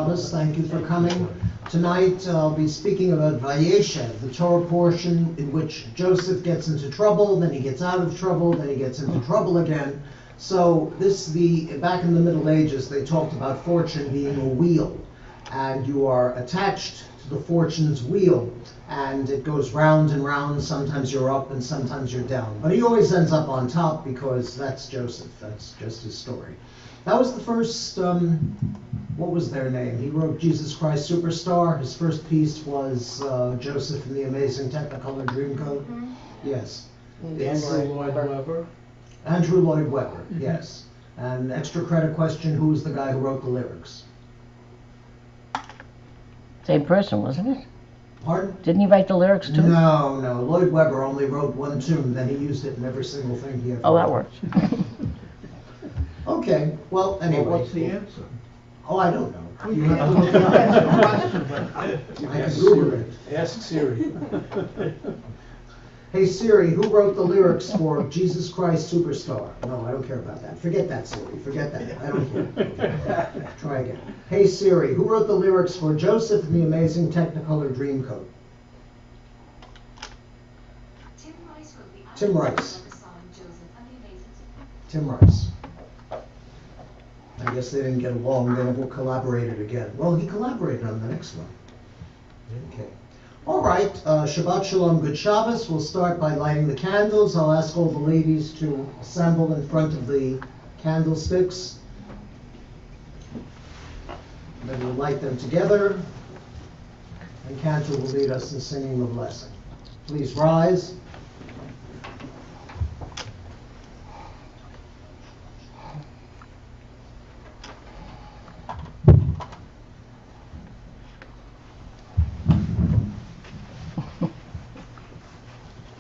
Thank you for coming. Tonight I'll be speaking about Vayeshev, the Torah portion in which Joseph gets into trouble, then he gets out of trouble, then he gets into trouble again. So back in the Middle Ages, they talked about fortune being a wheel, and you are attached to the fortune's wheel, and it goes round and round. Sometimes you're up and sometimes you're down. But he always ends up on top because that's Joseph. That's just his story. That was the first, what was their name? He wrote Jesus Christ Superstar. His first piece was Joseph and the Amazing Technicolor Dreamcoat. Mm-hmm. Yes. Andrew Lloyd Webber. Andrew Lloyd Webber, mm-hmm. Yes. And extra credit question, who was the guy who wrote the lyrics? Same person, wasn't it? Pardon? Didn't he write the lyrics too? No. Lloyd Webber only wrote one tune, then he used it in every single thing he ever wrote. That works. Okay, well, anyway. Well, what's the answer? Oh, I don't know. You have can to ask Google it. Ask Siri. Hey Siri, who wrote the lyrics for Jesus Christ Superstar? No, I don't care about that. Forget that, Siri. Forget that. I don't care. Try again. Hey Siri, who wrote the lyrics for Joseph and the Amazing Technicolor Dreamcoat? Tim Rice. Tim Rice. I guess they didn't get along. They never collaborated again. Well, he collaborated on the next one. Okay. All right. Shabbat Shalom, good Shabbos. We'll start by lighting the candles. I'll ask all the ladies to assemble in front of the candlesticks. Then we'll light them together. And Cantor will lead us in singing the blessing. Please rise.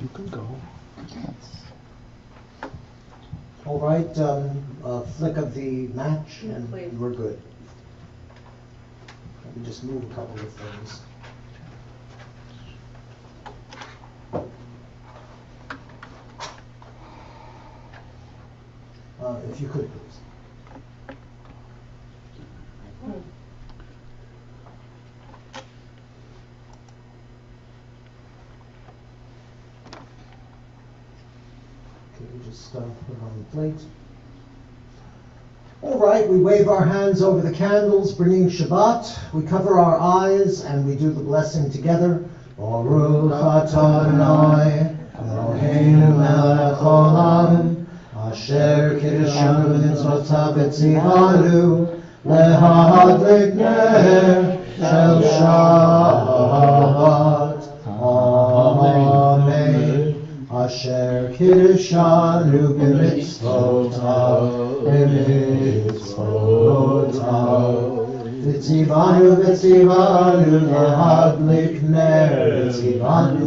You can go. All right, a flick of the match and we're good. Let me just move a couple of things. If you could, please. Just put it on the plate. All right, we wave our hands over the candles, bringing Shabbat. We cover our eyes and we do the blessing together. Baruch atah Adonai, Eloheinu melech haolam, asher kiddushanu b'mitzvotav v'tzivanu, lehadlik ner shel Shabbat. Amen. Asher kiddushanu b'mitzvotav, v'tzivanu lahadlik ner, v'tzivanu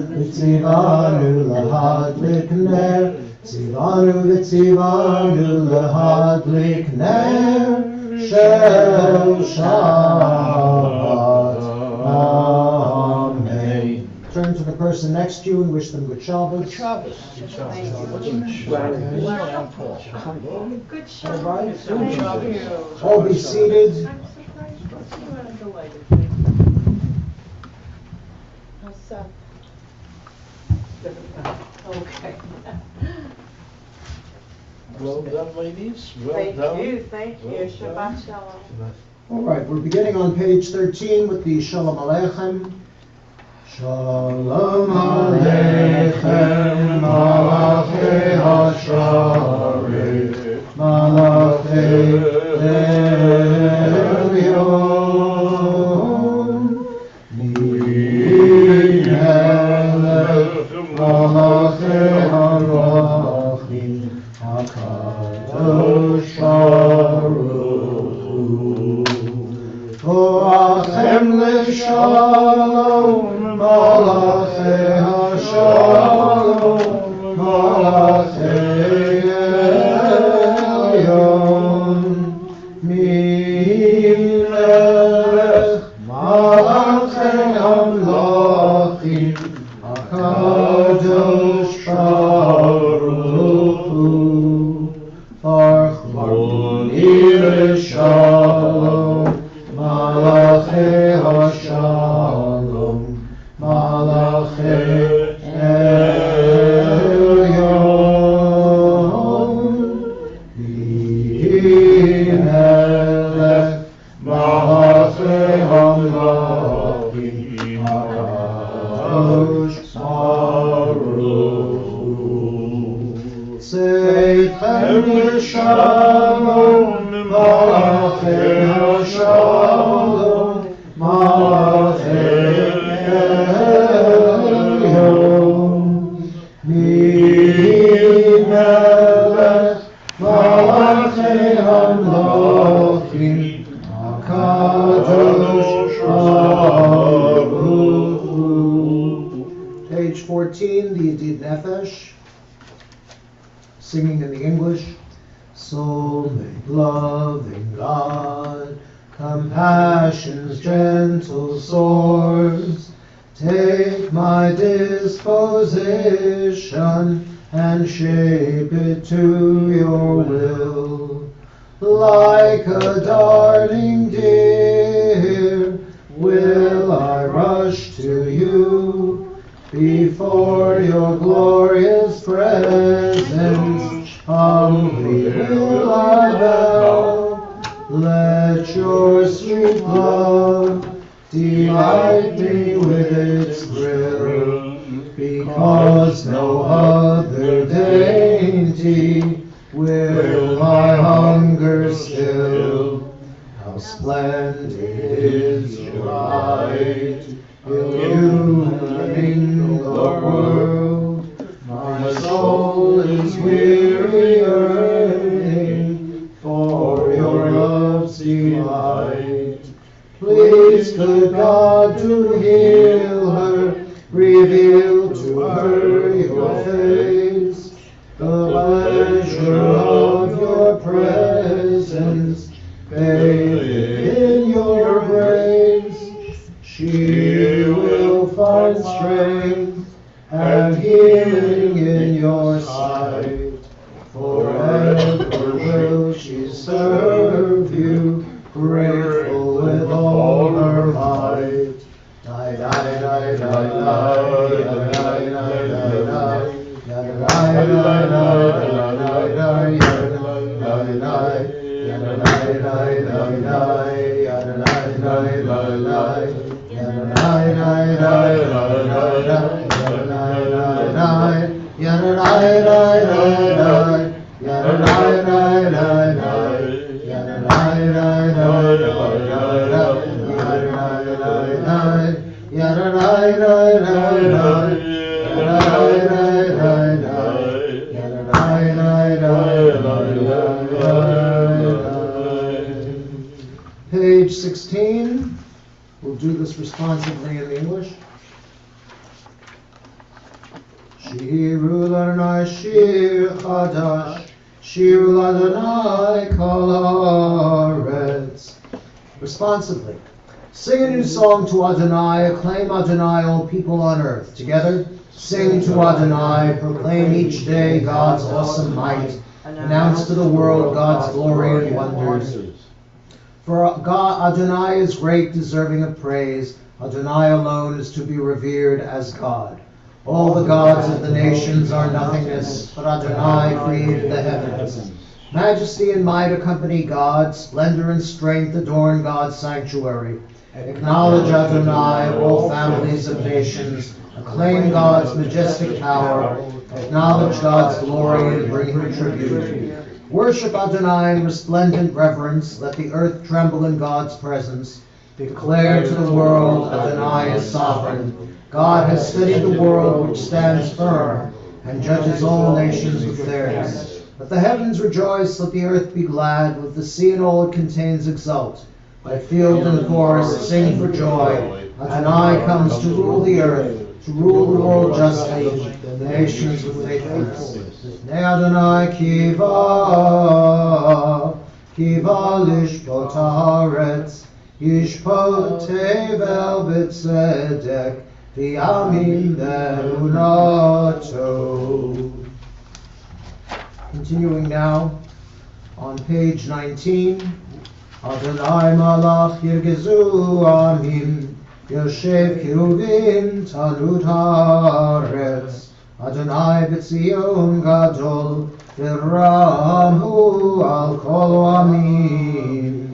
lahadlik ner, v'tzivanu lahadlik ner, shel Shabbat. Amen. Turn to the person next to you and wish them good Shabbos. Good Shabbos. Good Shabbos. Good Shabbos. All be seated. I'm surprised you wanted to light it. How's that? Okay. Well done, ladies. Well done. Thank you. Shabbat Shalom. All right, we're beginning on page 13 with the Shalom Aleichem. Shalom Aleichem, Malachei Hasharet, Malachei Elyon, Melech Malachei Halachim, HaKadosh Baruch Hu, Toachem L'Shalom, Malachei Hashalom, Malachei Elyon, Melech Malachei Hamlachim, HaKadosh Baruch Hu, Baruch Hu Shalom, Malachei and shalom, Malachei shalom, Malachei Elyon, Melech, Malachei Hamlochim, HaKadosh Baruch Hu. Page 14, the Yedid Nefesh, singing in the English. Soul made loving God, compassion's gentle source, take my disposition and shape it to your will. Like a darting deer, will I rush to you, before your glorious presence, humbly will I bow. Let your sweet love delight me with its thrill, because no other dainty will my hunger still. How splendid is your light, illumining the world. My soul is weary yearning for your love's delight. Please, good God, to heal her, reveal to her your face, the pleasure of your presence, bathed in your grace. She will find strength and healing in your sight. Forever will she serve you, grateful with all her might. Die, die, die, die, die, Page 16. We'll do this responsively in English. Shiru l'Adonai shir chadash, shiru l'Adonai kol haaretz. Responsively. Sing a new song to Adonai, acclaim Adonai, all people on earth. Together, sing to Adonai, proclaim each day God's awesome might, announce to the world God's glory and wonders. For God, Adonai is great, deserving of praise. Adonai alone is to be revered as God. All the gods of the nations are nothingness, but Adonai created the heavens. Majesty and might accompany God, splendor and strength adorn God's sanctuary. Acknowledge Adonai, all families of nations. Acclaim God's majestic power. Acknowledge God's glory and bring him tribute. Worship Adonai in resplendent reverence. Let the earth tremble in God's presence. Declare to the world, Adonai is sovereign. God has steadied the world which stands firm, and judges all nations with fairness. Let the heavens rejoice, let the earth be glad, let the sea and all it contains exult. Let field and forest sing for joy. Adonai comes to rule the earth, to rule the world justly, the nations with faithfulness. Ne Adonai kiva lishpot haaretz, yishpot tevel b'tzedek, v'yamin be'unato. Continuing now on page 19. Adonai malach yirgezu amim, Yoshev kiruvim tanut haaretz. Adonai b'tzion gadol, v'ramu al kol amim.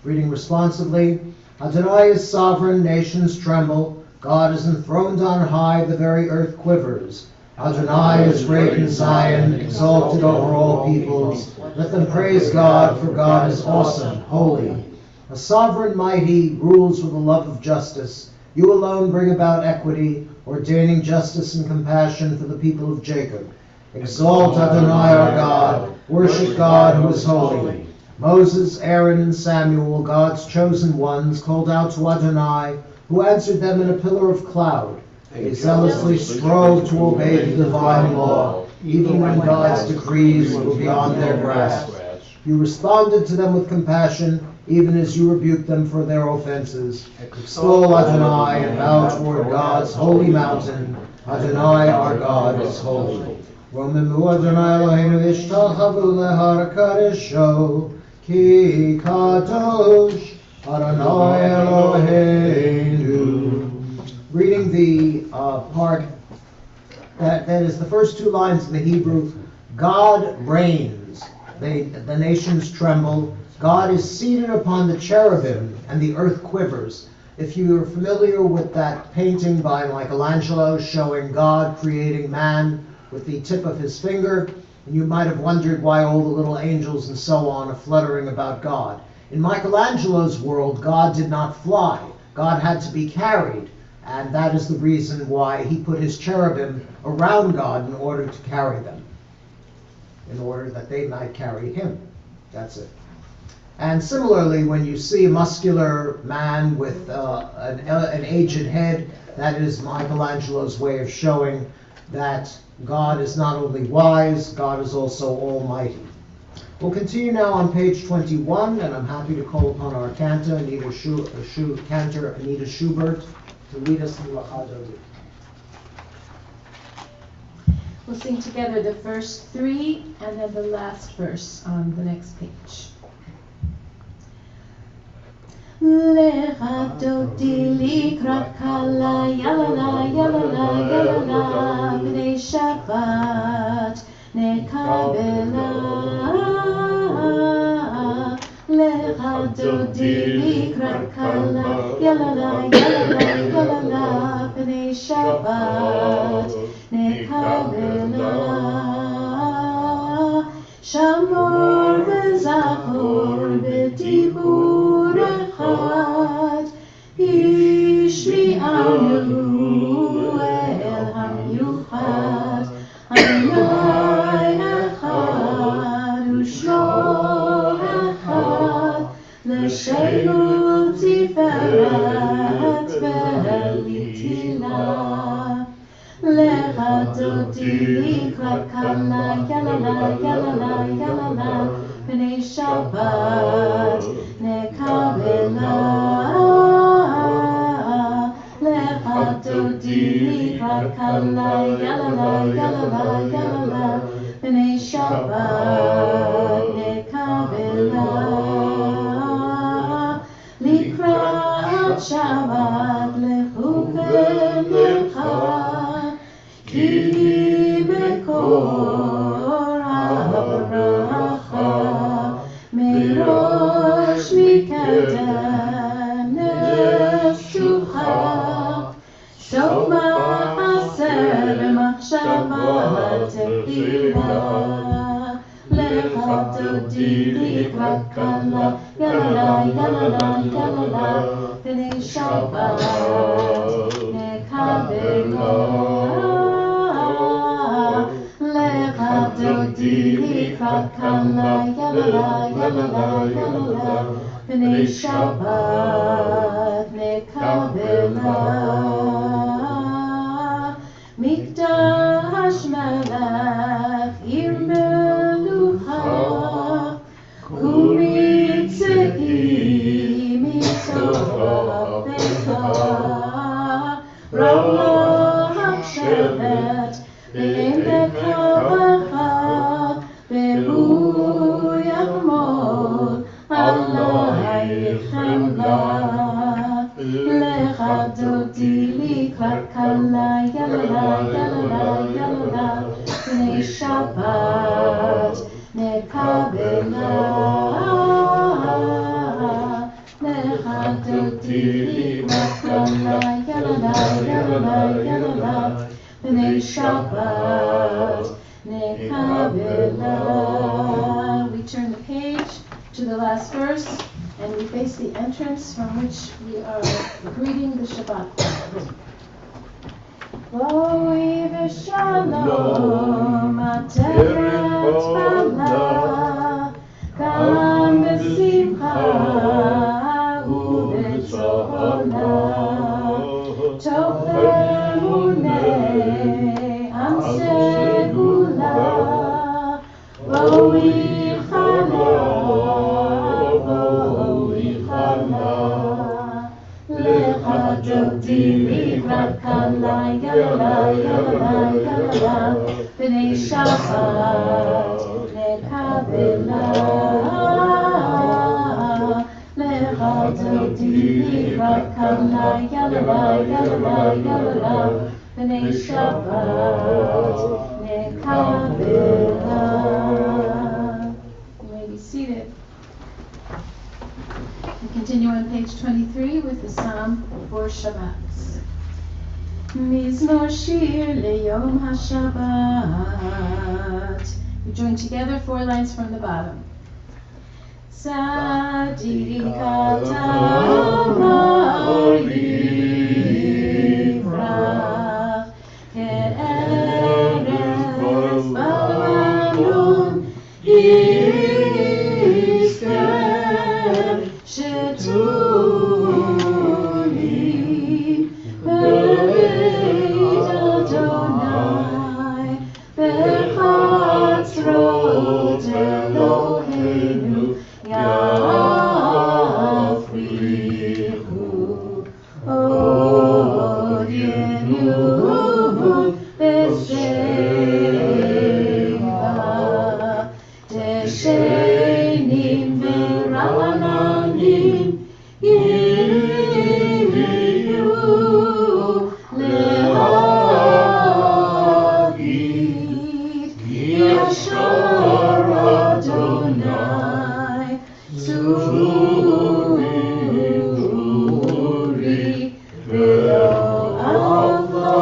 Reading responsively. Adonai is sovereign, nations tremble. God is enthroned on high, the very earth quivers. Adonai is great in Zion, exalted over all peoples. Let them praise God, for God is awesome, holy. A sovereign mighty rules with a love of justice. You alone bring about equity, ordaining justice and compassion for the people of Jacob. Exalt Adonai our God, worship God who is holy. Moses, Aaron, and Samuel, God's chosen ones, called out to Adonai, who answered them in a pillar of cloud. They zealously strove to obey the divine law, even when God's decrees were beyond their grasp. You responded to them with compassion, even as you rebuked them for their offenses. Extol Adonai and bow toward God's holy mountain. Adonai our God is holy. Romemu Adonai Eloheinu ishtachavu lehar kadesho, ki kadosh Adonai Eloheinu. Reading the part that is the first two lines in the Hebrew, God reigns. The nations tremble. God is seated upon the cherubim, and the earth quivers. If you are familiar with that painting by Michelangelo showing God creating man with the tip of his finger, you might have wondered why all the little angels and so on are fluttering about God. In Michelangelo's world, God did not fly. God had to be carried. And that is the reason why he put his cherubim around God in order to carry them, in order that they might carry him. That's it. And similarly, when you see a muscular man with an aged head, that is Michelangelo's way of showing that God is not only wise, God is also almighty. We'll continue now on page 21, and I'm happy to call upon our cantor, Anita Schubert, to lead us in Lachadodi. We'll sing together the first three and then the last verse on the next page. Lechadodi likrat kala yalala yalala yalala b'nei Shabbat nekabela. Lechadodi likrat kala yalala yalala yalala b'nei Shabbat nekabela. Shamor v'zachor b'dibur echad ishmi'anu el hamiuchad Adonai echad u'shmo echad l'shenu tiferet ve'litila. Lechadodi likrat kala yalala yalala yalala b'nei Shabbat nekabela. Lechadodi likrat kala yalala yalala yalala b'nei Shabbat nekabela. Likrat Shabbat lechu v'lecha Ki mekor habracha merosh mikedem neshucha shoma aser machshava tefila. Lechadodi likrat kala yalala yalala yalala b'nei Shabbat nekabela. Lechadodi likrat kala yalala yalala yalala b'nei Shabbat nekabela. Mikdash melech ir melucha kumitzei mitoch becha ra'ah shevet be'emekabacha ve'hu yachmol alayich chemla. Lechadodi likrat kala yalala yalala yalala b'nei Shabbat nekabela. Lechadodi likrat kala yalala yalala yalala B'nei Shabbat nekabela. We turn the page to the last verse, and we face the entrance from which we are greeting the Shabbat. Boi v'shalom ateret bala, gam b'simcha u'b'tzorah, tov emunei am segula, boi chala, lecha dodi livrat kala, yala, yala, yala, b'nei Shabbat nekabela. Lecha dodi livrat kala, yala, yala, yala, b'nei Shabbat nekabela. You may be seated. We continue on page 23 with the Psalm for Shabbat. Mizmor Shir Leyom HaShabbat. We join together 4 lines from the bottom. Tzadik atar livrach, ke'eretz balanon yizker, shetuli b'beit Adonai, b'chatzrot Eloheinu yafrichu, od yenuvu b'sheva, deshenim v'ra'ananim yiviu le'agid, ki yashar Adonai tzuri ve'lo avatabo.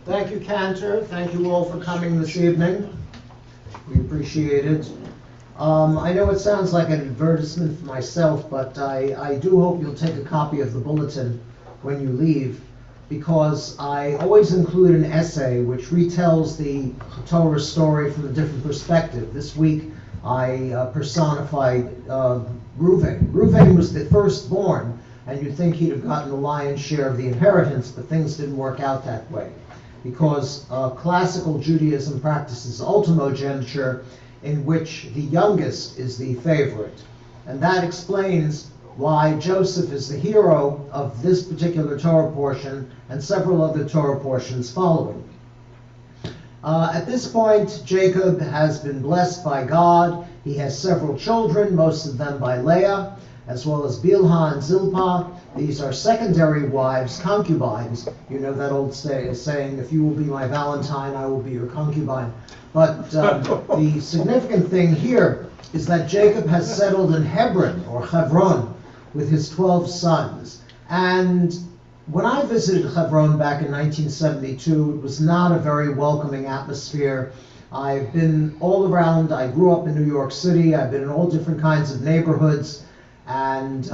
Thank you, Cantor. Thank you all for coming this evening. We appreciate it. I know it sounds like an advertisement for myself, but I do hope you'll take a copy of the bulletin when you leave, because I always include an essay which retells the Torah story from a different perspective. This week I personified Reuven. Reuven was the firstborn, and you'd think he'd have gotten the lion's share of the inheritance, but things didn't work out that way, because classical Judaism practices ultimogeniture, in which the youngest is the favorite. And that explains why Joseph is the hero of this particular Torah portion and several other Torah portions following. At this point, Jacob has been blessed by God. He has several children, most of them by Leah, as well as Bilhah and Zilpah. These are secondary wives, concubines. You know that old saying, if you will be my Valentine, I will be your concubine. But the significant thing here is that Jacob has settled in Hebron, or Hebron, with his 12 sons. And when I visited Hebron back in 1972, it was not a very welcoming atmosphere. I've been all around. I grew up in New York City. I've been in all different kinds of neighborhoods. And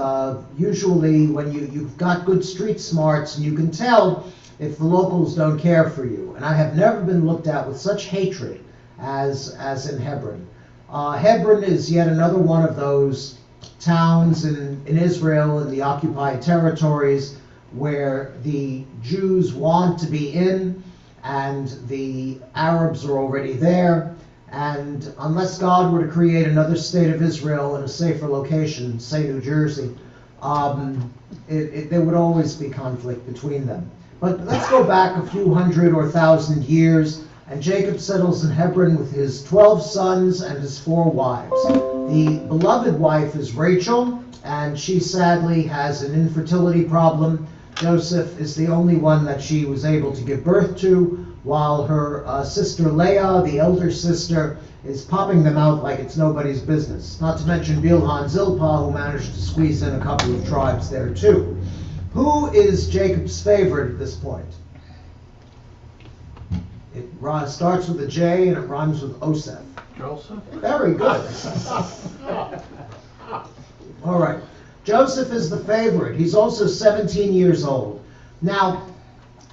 usually when you've got good street smarts, and you can tell if the locals don't care for you. And I have never been looked at with such hatred as in Hebron. Hebron is yet another one of those towns in Israel, in the occupied territories, where the Jews want to be in, and the Arabs are already there. And unless God were to create another state of Israel in a safer location, say New Jersey, there would always be conflict between them. But let's go back a few hundred or thousand years, and Jacob settles in Hebron with his 12 sons and his 4 wives. The beloved wife is Rachel, and she sadly has an infertility problem. Joseph is the only one that she was able to give birth to, while her sister Leah, the elder sister, is popping them out like it's nobody's business. Not to mention Bilhan Zilpah, who managed to squeeze in a couple of tribes there too. Who is Jacob's favorite at this point? It starts with a J and it rhymes with Osef. Joseph? Very good. All right. Joseph is the favorite. He's also 17 years old. Now,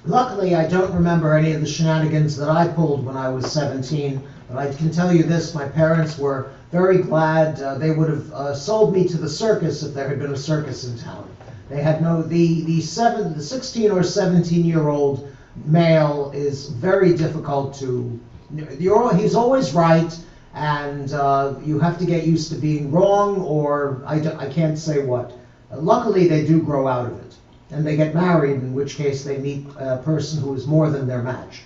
luckily, I don't remember any of the shenanigans that I pulled when I was 17, but I can tell you this, my parents were very glad. They would have sold me to the circus if there had been a circus in town. They had the 16 or 17-year-old male is very difficult to, he's always right, and you have to get used to being wrong, or I can't say what. Luckily, they do grow out of it, and they get married, in which case they meet a person who is more than their match.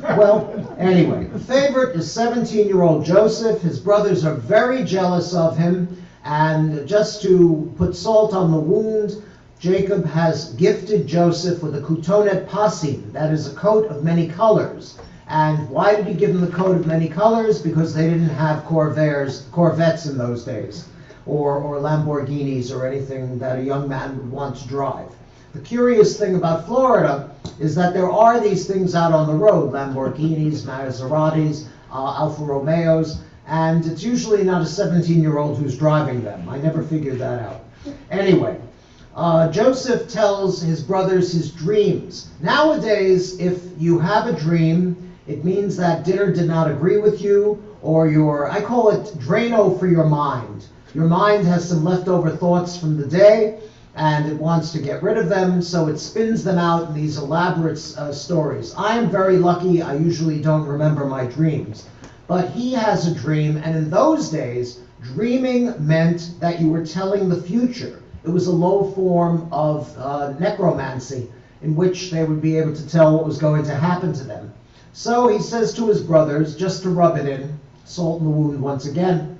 Well, anyway, the favorite is 17-year-old Joseph. His brothers are very jealous of him, and just to put salt on the wound, Jacob has gifted Joseph with a kutonet pasim, that is a coat of many colors. And why did he give him the coat of many colors? Because they didn't have Corvettes in those days, or Lamborghinis, or anything that a young man would want to drive. The curious thing about Florida is that there are these things out on the road, Lamborghinis, Maseratis, Alfa Romeos, and it's usually not a 17-year-old who's driving them. I never figured that out. Anyway, Joseph tells his brothers his dreams. Nowadays, if you have a dream, it means that dinner did not agree with you, or I call it Drano for your mind. Your mind has some leftover thoughts from the day, and it wants to get rid of them, so it spins them out in these elaborate stories. I am very lucky. I usually don't remember my dreams. But he has a dream, and in those days, dreaming meant that you were telling the future. It was a low form of necromancy, in which they would be able to tell what was going to happen to them. So he says to his brothers, just to rub it in, salt in the wound once again,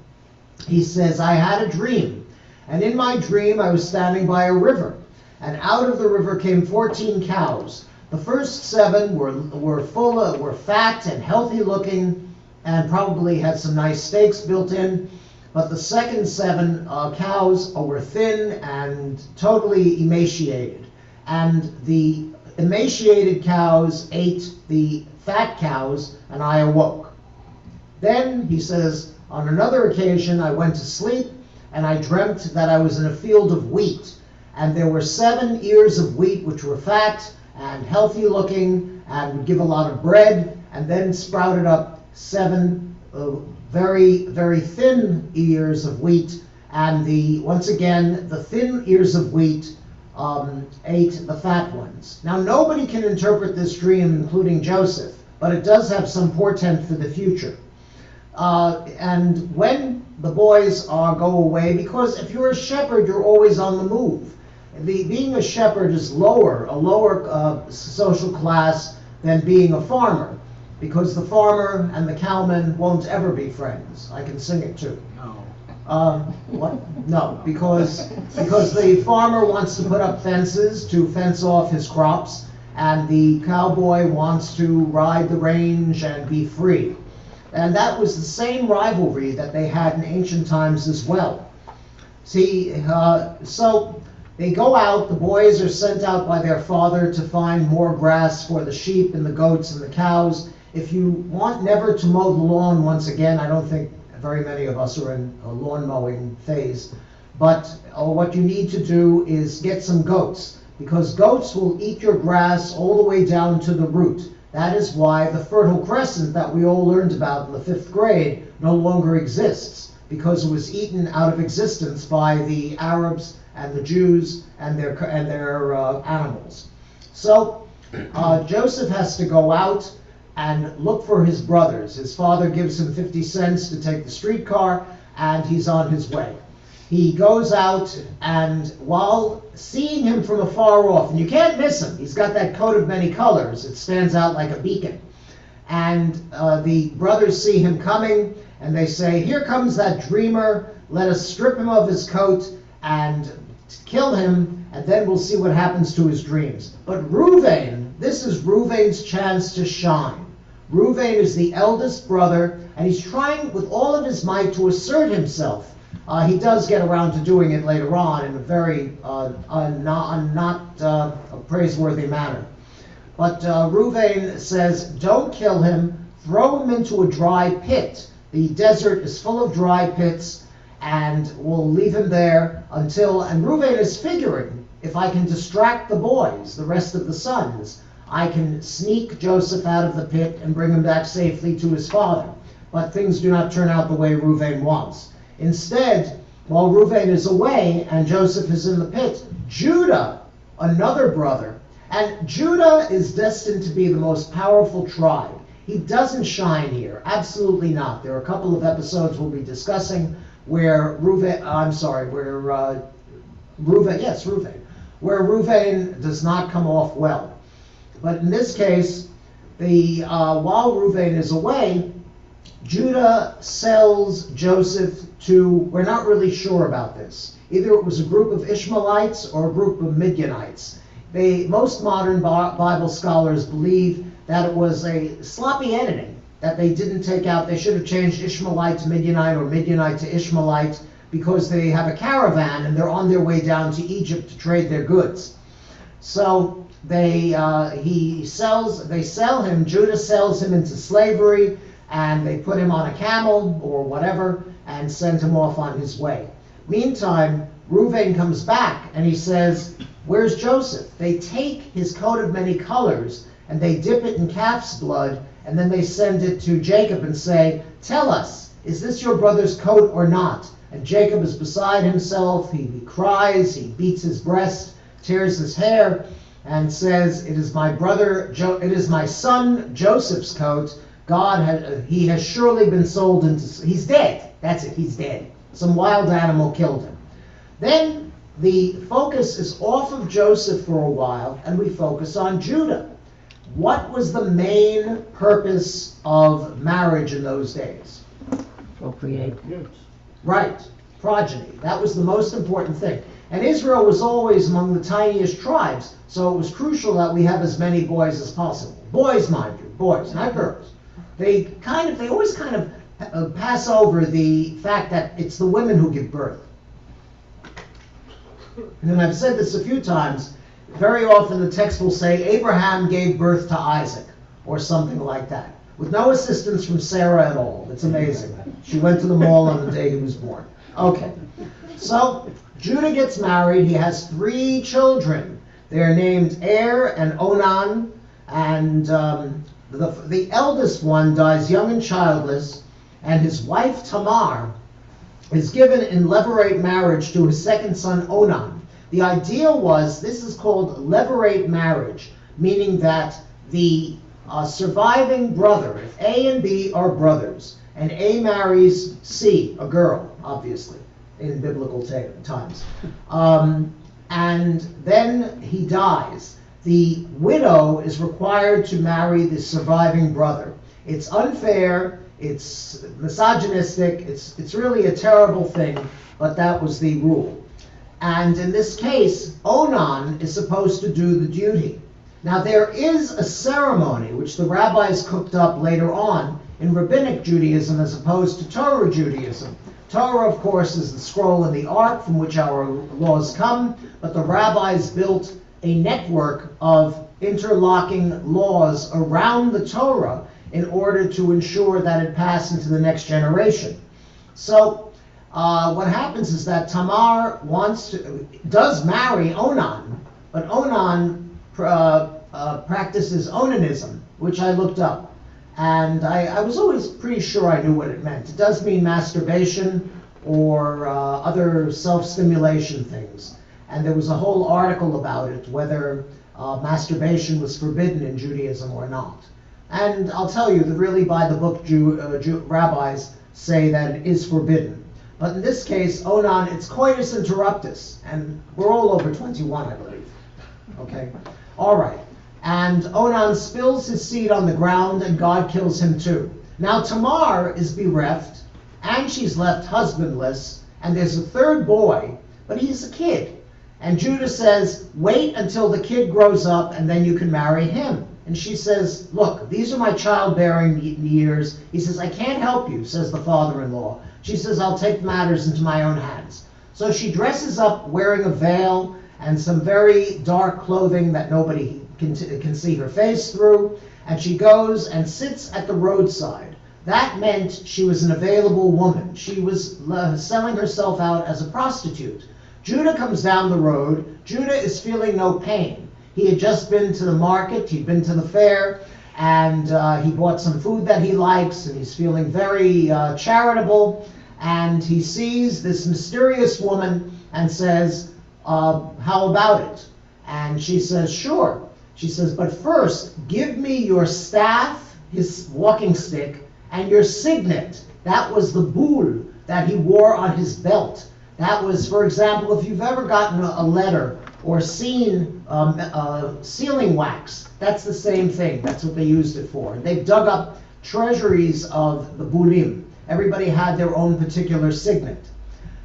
he says, I had a dream, and in my dream I was standing by a river, and out of the river came 14 cows. The first 7 were fat and healthy looking, and probably had some nice steaks built in, but the second 7 cows were thin and totally emaciated, and the emaciated cows ate the fat cows, and I awoke. Then, he says, on another occasion I went to sleep, and I dreamt that I was in a field of wheat, and there were 7 ears of wheat which were fat and healthy looking and would give a lot of bread, and then sprouted up 7 very, very thin ears of wheat, and once again the thin ears of wheat ate the fat ones. Now nobody can interpret this dream, including Joseph, but it does have some portent for the future. And when the boys go away, because if you're a shepherd, you're always on the move. Being a shepherd is a lower social class than being a farmer, because the farmer and the cowman won't ever be friends. I can sing it too. What? No, because the farmer wants to put up fences to fence off his crops, and the cowboy wants to ride the range and be free. And that was the same rivalry that they had in ancient times as well. See, so they go out, the boys are sent out by their father to find more grass for the sheep and the goats and the cows. If you want never to mow the lawn once again, I don't think very many of us are in a lawn mowing phase, but what you need to do is get some goats, because goats will eat your grass all the way down to the root. That is why the Fertile Crescent that we all learned about in the 5th grade no longer exists, because it was eaten out of existence by the Arabs and the Jews and their animals. So Joseph has to go out and look for his brothers. His father gives him 50 cents to take the streetcar, and he's on his way. He goes out, and while seeing him from afar off, and you can't miss him, he's got that coat of many colors, it stands out like a beacon. And the brothers see him coming, and they say, here comes that dreamer, let us strip him of his coat and kill him, and then we'll see what happens to his dreams. But Reuven, this is Reuven's chance to shine. Reuven is the eldest brother, and he's trying with all of his might to assert himself. He does get around to doing it later on in a very not a praiseworthy manner. But Reuven says, don't kill him, throw him into a dry pit. The desert is full of dry pits, and we'll leave him there until, and Reuven is figuring, if I can distract the boys, the rest of the sons, I can sneak Joseph out of the pit and bring him back safely to his father. But things do not turn out the way Reuven wants. Instead, while Reuven is away and Joseph is in the pit, Judah, another brother, and Judah is destined to be the most powerful tribe. He doesn't shine here, absolutely not. There are a couple of episodes we'll be discussing where Reuven does not come off well. But in this case, while Reuven is away, Judah sells Joseph to, we're not really sure about this. Either it was a group of Ishmaelites or a group of Midianites. Most modern Bible scholars believe that it was a sloppy editing, that they didn't take out, they should have changed Ishmaelite to Midianite or Midianite to Ishmaelite, because they have a caravan and they're on their way down to Egypt to trade their goods. So they sell him, Judah sells him into slavery, and they put him on a camel or whatever and send him off on his way. Meantime, Reuven comes back and he says, where's Joseph? They take his coat of many colors and they dip it in calf's blood, and then they send it to Jacob and say, tell us, is this your brother's coat or not? And Jacob is beside himself, he cries, he beats his breast, tears his hair, and says, it is it is my son Joseph's coat. He has surely been sold into, he's dead. That's it, he's dead. Some wild animal killed him. Then the focus is off of Joseph for a while, and we focus on Judah. What was the main purpose of marriage in those days? Procreate. Right, progeny. That was the most important thing. And Israel was always among the tiniest tribes, so it was crucial that we have as many boys as possible. Boys, mind you, boys, not girls. They always kind of pass over the fact that it's the women who give birth. And I've said this a few times, very often the text will say Abraham gave birth to Isaac, or something like that, with no assistance from Sarah at all. It's amazing. She went to the mall on the day he was born. Okay, so Judah gets married. He has 3 children. They're named Er and Onan, and the eldest one dies young and childless, and his wife Tamar is given in levirate marriage to his second son Onan. The idea was, this is called levirate marriage, meaning that the surviving brother, if A and B are brothers, and A marries C, a girl, obviously, in biblical times, and then he dies, the widow is required to marry the surviving brother. It's unfair, it's misogynistic, it's really a terrible thing, but that was the rule. And in this case, Onan is supposed to do the duty. Now there is a ceremony which the rabbis cooked up later on in Rabbinic Judaism as opposed to Torah Judaism. Torah, of course, is the scroll in the Ark from which our laws come, but the rabbis built a network of interlocking laws around the Torah in order to ensure that it passed into the next generation. So what happens is that Tamar does marry Onan, but Onan practices onanism, which I looked up. And I was always pretty sure I knew what it meant. It does mean masturbation or other self-stimulation things. And there was a whole article about it, whether masturbation was forbidden in Judaism or not. And I'll tell you that really by the book rabbis say that it is forbidden. But in this case, Onan, it's coitus interruptus, and we're all over 21, I believe. Okay? All right. And Onan spills his seed on the ground, and God kills him too. Now Tamar is bereft, and she's left husbandless, and there's a third boy, but he's a kid. And Judah says, wait until the kid grows up, and then you can marry him. And she says, look, these are my childbearing years. He says, I can't help you, says the father-in-law. She says, I'll take matters into my own hands. So she dresses up wearing a veil and some very dark clothing that nobody can see her face through. And she goes and sits at the roadside. That meant she was an available woman. She was selling herself out as a prostitute. Judah comes down the road. Judah is feeling no pain. He had just been to the market, he'd been to the fair, and he bought some food that he likes, and he's feeling very charitable. And he sees this mysterious woman and says, how about it? And she says, sure. She says, but first, give me your staff, his walking stick, and your signet. That was the boule that he wore on his belt. That was, for example, if you've ever gotten a letter or seen sealing wax, that's the same thing. That's what they used it for. They've dug up treasuries of the boulim. Everybody had their own particular signet.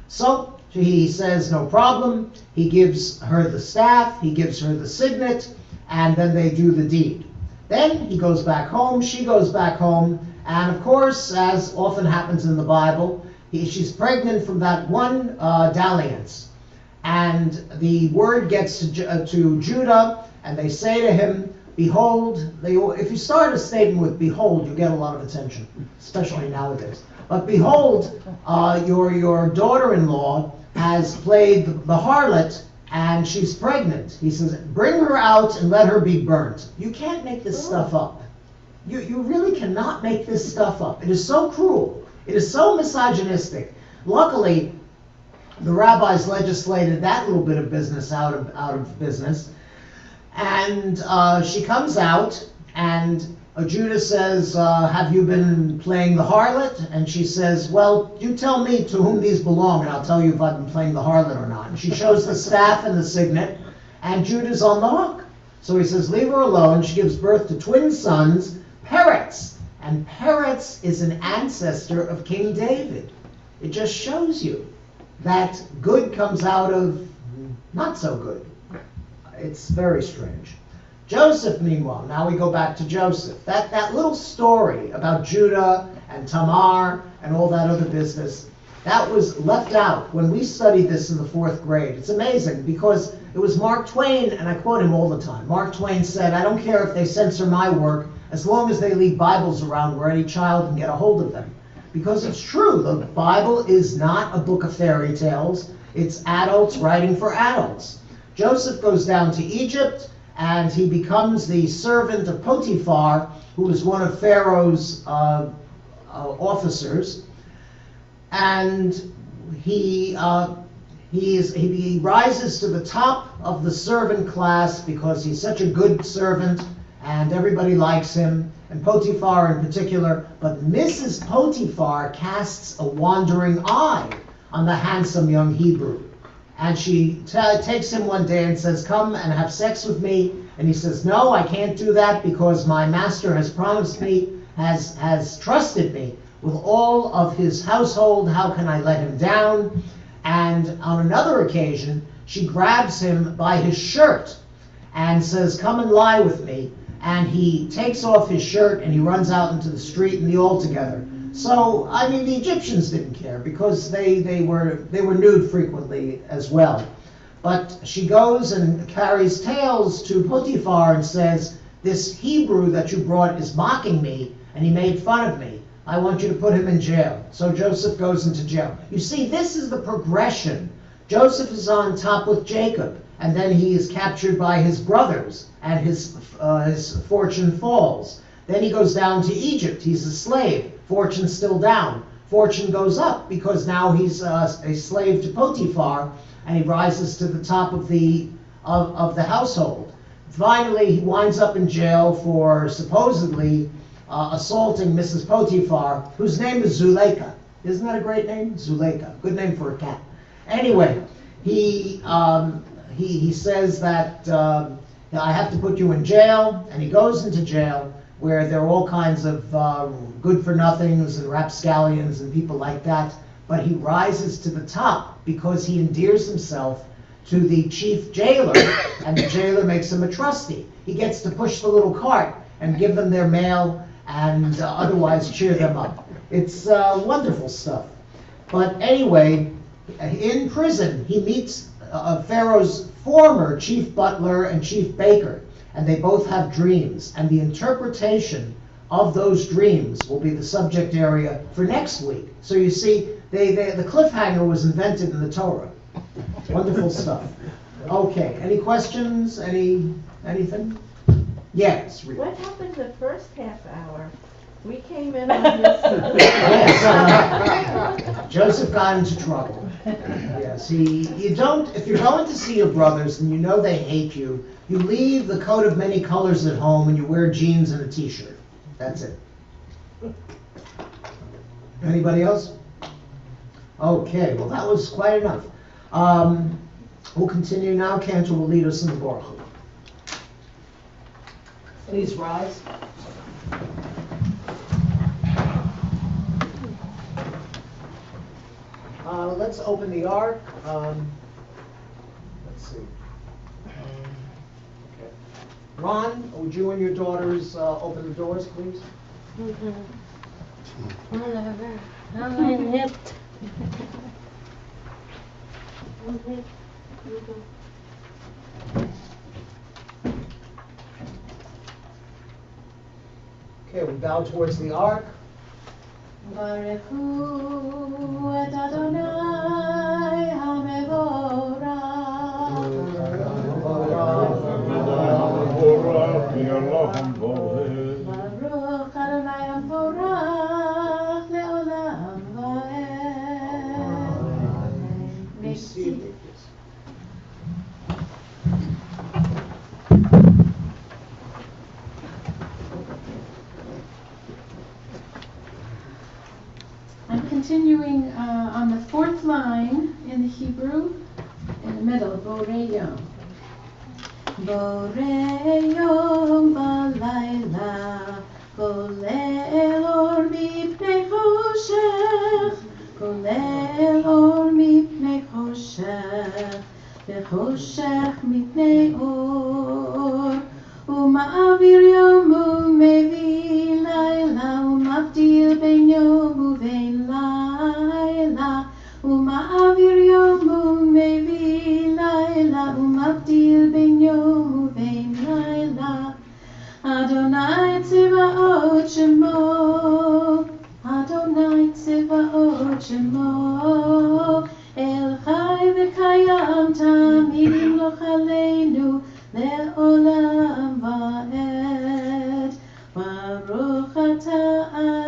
So he says, no problem. He gives her the staff, he gives her the signet, and then they do the deed. Then he goes back home, she goes back home, and of course, as often happens in the Bible, she's pregnant from that one dalliance. And the word gets to Judah, and they say to him, behold, if you start a statement with behold, you get a lot of attention, especially nowadays. But behold, your daughter-in-law has played the harlot, and she's pregnant. He says, bring her out and let her be burnt. You can't make this stuff up. You really cannot make this stuff up. It is so cruel. It is so misogynistic. Luckily, the rabbis legislated that little bit of business out of business. And she comes out, and Judah says, have you been playing the harlot? And she says, well, you tell me to whom these belong, and I'll tell you if I've been playing the harlot or not. And she shows the staff and the signet, and Judah's on the hook. So he says, leave her alone. She gives birth to twin sons, Peretz. And Peretz is an ancestor of King David. It just shows you that good comes out of not so good. It's very strange. Joseph, meanwhile, now we go back to Joseph. That little story about Judah and Tamar and all that other business, that was left out when we studied this in the 4th grade. It's amazing because it was Mark Twain, and I quote him all the time. Mark Twain said, I don't care if they censor my work as long as they leave Bibles around where any child can get a hold of them. Because it's true, the Bible is not a book of fairy tales. It's adults writing for adults. Joseph goes down to Egypt, and he becomes the servant of Potiphar, who is one of Pharaoh's officers. And he rises to the top of the servant class because he's such a good servant, and everybody likes him, and Potiphar in particular. But Mrs. Potiphar casts a wandering eye on the handsome young Hebrew. And she takes him one day and says, come and have sex with me. And he says, no, I can't do that because my master has promised me, has trusted me with all of his household. How can I let him down? And on another occasion, she grabs him by his shirt and says, come and lie with me. And he takes off his shirt and he runs out into the street and they all together. So, I mean, the Egyptians didn't care because they were nude frequently as well. But she goes and carries tales to Potiphar and says, this Hebrew that you brought is mocking me and he made fun of me. I want you to put him in jail. So Joseph goes into jail. You see, this is the progression. Joseph is on top with Jacob, and then he is captured by his brothers, and his fortune falls. Then he goes down to Egypt. He's a slave. Fortune's still down. Fortune goes up because now he's a slave to Potiphar, and he rises to the top of the household. Finally, he winds up in jail for supposedly assaulting Mrs. Potiphar, whose name is Zuleika. Isn't that a great name? Zuleika. Good name for a cat. Anyway, he says that I have to put you in jail, and he goes into jail where there are all kinds of good-for-nothings and rapscallions and people like that. But he rises to the top because he endears himself to the chief jailer, and the jailer makes him a trustee. He gets to push the little cart and give them their mail and otherwise cheer them up. It's wonderful stuff. But anyway, in prison, he meets Pharaoh's former chief butler and chief baker, and they both have dreams. And the interpretation of those dreams will be the subject area for next week. So you see, the cliffhanger was invented in the Torah. Wonderful stuff. Okay, any questions? Anything? Yes. Rita. What happened the first half hour? We came in on this. Yes, Joseph got into trouble. Yes, you don't, if you're going to see your brothers and you know they hate you, you leave the coat of many colors at home and you wear jeans and a t-shirt. That's it. Anybody else? Okay, well that was quite enough. We'll continue now. Cantor will lead us in the Baruch. Please rise. Let's open the ark. Let's see. Okay. Ron, would you and your daughters open the doors, please? Whatever. I'm hip. Okay, we bow towards the ark. Baruch hu et Adonai Baruch Adonai HaMevorach le'olam va'ed. Be seated. I'm continuing on the fourth line in the Hebrew, in the middle, Borei Yom. Borei Yom v'layla, golel or mipnei choshech, golel or mipnei choshech, v'choshech mipnei or, uma'avir yom u'mevi layla, umavdil ben yom u'vein layla, uma'avir yom u'mevi layla, umavdil ben yom u'vein layla. Adonai Tzevaot Shemo, Adonai Tzevaot Shemo, El Chai v'Kayam Tamid Yimloch Aleinu le'olam va'ed. Baruch Ata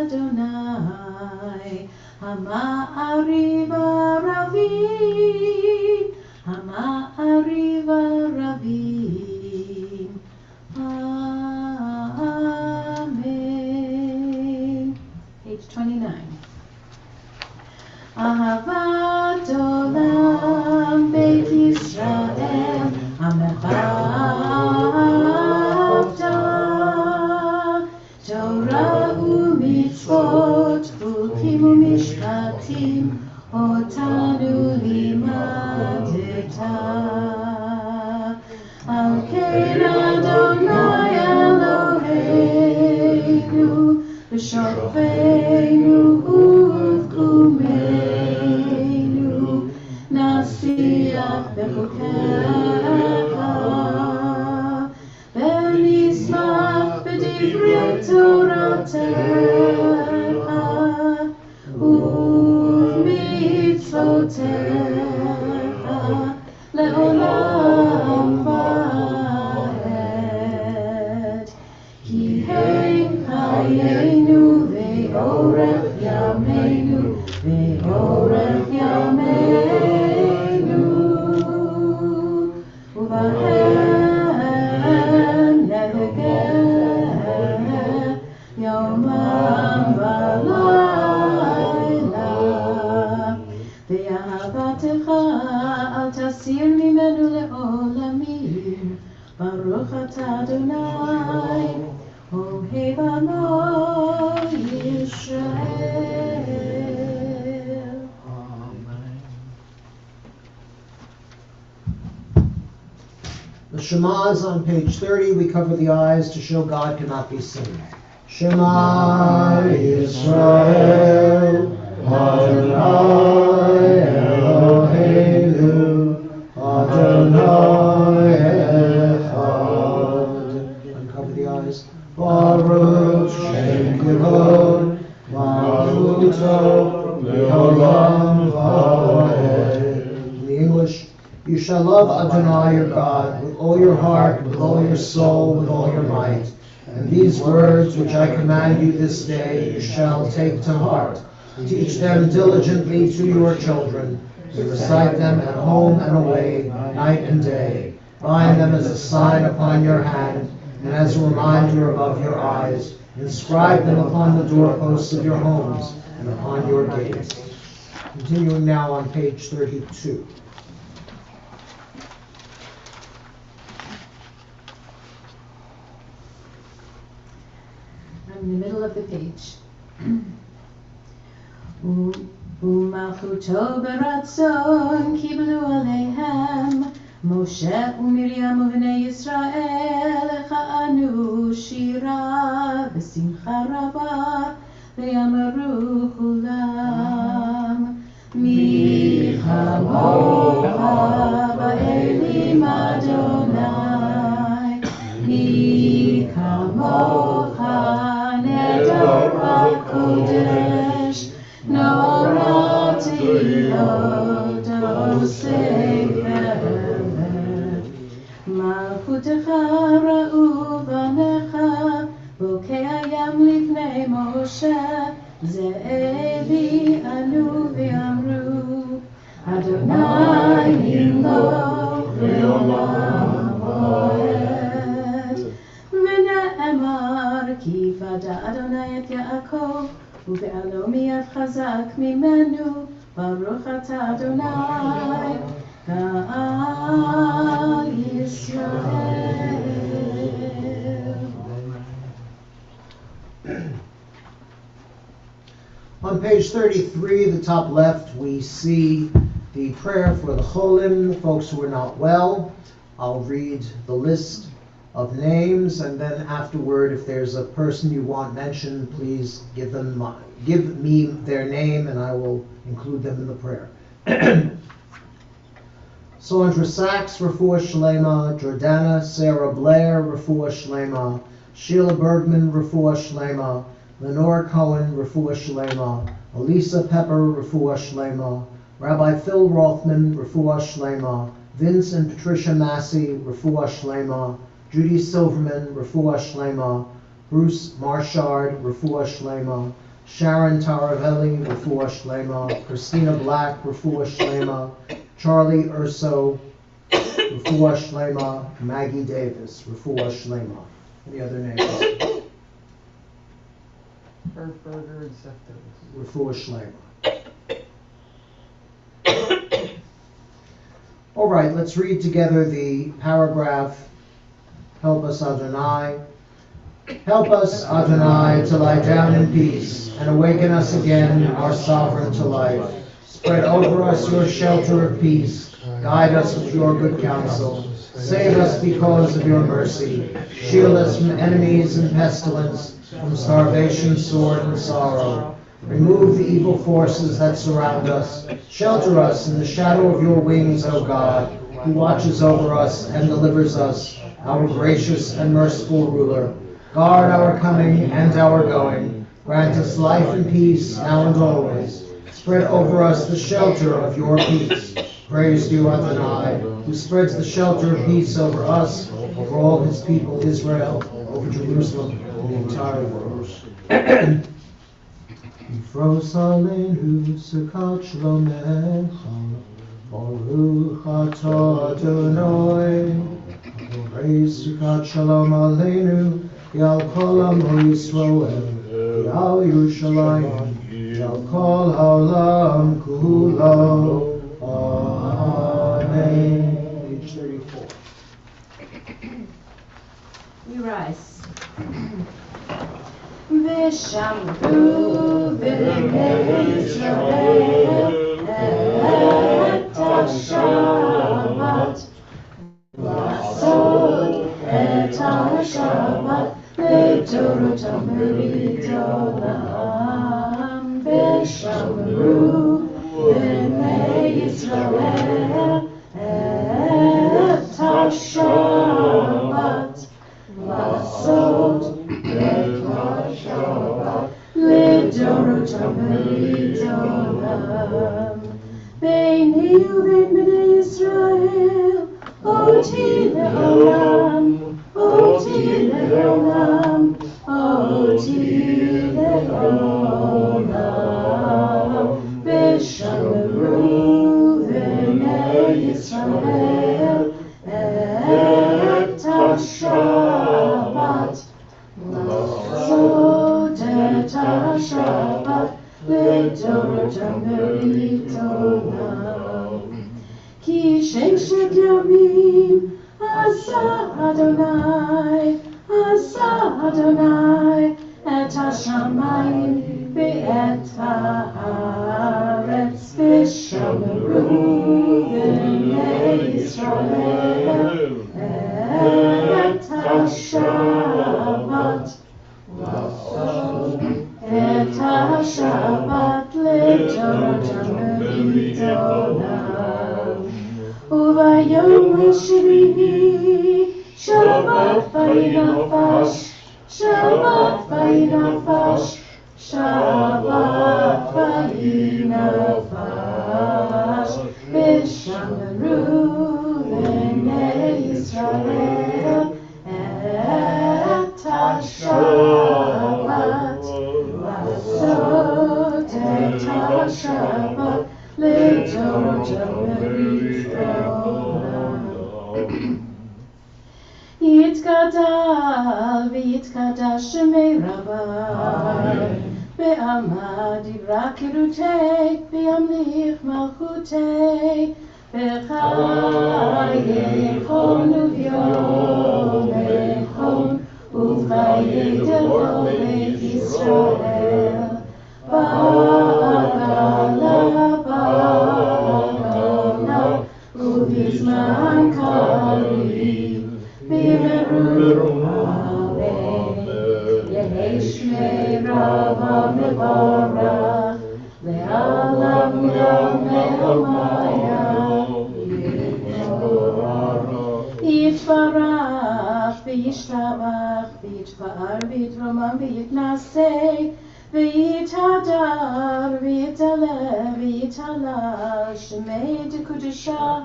Adonai, Hama'ariv Aravim, Hama'ariv Aravim. Amen. Page 29. Ahavat Olam Beit Yisrael, Amechavta, Torah u'mitzvot, chukim u'mishpatim, otanu limadeta. Al ken Adonai Eloheinu, v'shofeinu uvkumeinu, nasiach b'chukecha, v'nismach b'divrei Toratecha, uv'mitzvotecha, le'olam va'ed. Ki hein chayenu ve'orech yameinu, ve'orech yameinu, uvahem nevegeh yomam v'layla. Ve'ahabatecha al tasir mimenu le'olamim. Baruch Ata Adonai, Ohev Amo Yisrael. The Shema is on page 30. We cover the eyes to show God cannot be seen. Shema Yisrael, Adonai Eloheinu, Adonai Echad. Uncover the eyes. Baruch Shem Kivod, Malchuto, Leolam Vaed. In the English, you shall love Adonai your God with all your heart, with all your soul, with all your might. And these words which I command you this day you shall take to heart. Teach them diligently to your children. You recite them at home and away, night and day. Bind them as a sign upon your hand, and as a reminder above your eyes. Inscribe them upon the doorposts of your homes and upon your gates. Continuing now on page 32. I'm in the middle of the page. U'malchuto beratzon kiblu aleihem Moshe u'Miriam u'bnei Yisrael echa'anu shira v'simcha raba v'yamaru chulam Mi chamocha ba'elim Adonai Mi chamocha Nedor HaKodesh Norati Odosei Ve'emet Malchutecha ra'u banecha Bokei hayam lifnei Moshe Ze'eli anu v'yamru Adonai yimloch le'olam va'ed V'ne'emar ki vada Adonai et Yaakov ובעלו מיד חזק ממנו, ברוך אתה אדוני, גאל ישראל. On page 33, the top left, we see the prayer for the Cholim, the folks who are not well. I'll read the list of names, and then afterward, if there's a person you want mentioned, please give me their name, and I will include them in the prayer. Sandra Sachs, Refuah Shlema. Jordana Sarah Blair, Refuah Shlema. Sheila Bergman, Refuah Shlema. Lenore Cohen, Refuah Shlema. Elisa Pepper, Refuah Shlema. Rabbi Phil Rothman, Refuah Shlema. Vince and Patricia Massey, Refuah Shlema. Judy Silverman, Refuah Shlema. Bruce Marshard, Refuah Shlema. Sharon Taravelli, Refuah Shlema. Christina Black, Refuah Shlema. Charlie Urso, Refuah Shlema. Maggie Davis, Refuah Shlema. Any other names? Herberger and Seftos. Refuah Shlema. All right, let's read together the paragraph. Help us, Adonai. Help us, Adonai, to lie down in peace, and awaken us again, our sovereign, to life. Spread over us your shelter of peace. Guide us with your good counsel. Save us because of your mercy. Shield us from enemies and pestilence, from starvation, sword, and sorrow. Remove the evil forces that surround us. Shelter us in the shadow of your wings, O God, who watches over us and delivers us, our gracious and merciful ruler. Guard our coming and our going. Grant us life and peace now and always. Spread over us the shelter of your peace. Praise to you, Adonai, who spreads the shelter of peace over us, over all his people Israel, over Jerusalem, and the entire world. Yifros aleinu sukat shlomecha, baruch atah Adonai. Praise sukat shalom aleinu, yal kol amo Yisroel, yal Yerushalayim, yal kol haolam kulo. Amen. Page 34. We rise. V'shamru v'nei Yisrael et ha-Shabbat. לדורותם ברית עולם, ושמרו בני ישראל את השבת, לעשות את השבת לדורותם ברית עולם. ביני ובין בני ישראל אותי לעולם, אותי לעולם, אותי לעולם, ושמרו בני ישראל את השבת, לעשות את השבת לדורותם ברית עולם. כי ששת ימים עשה אדוני, עשה אדוני את השמיים ואת הארץ, ושמרו בני ישראל את השבת, לעשות את השבת לדורותם ברית עולם. וביום השביעי שבת וינפש, שבת וינפש, שבת וינפש, ושמרו בני ישראל את השבת, לעשות את השבת לדורותם ברית עולם. יתגדל ויתקדש שמי רבי, בעלמא דיברה קירותי, וימליך מלכותי, בחייכון וביומכון, ובחיי כל בית ישראל. בעגלה בעגלה, ובזמן קריב, במרום עלי, יהי שמי רבא מברך, לעולם גם לעלמיה יתברך וישתבח ויתפאר ויתרומם ויתנשא ויתהדר ויתעלה ויתהלל שמי דקודשה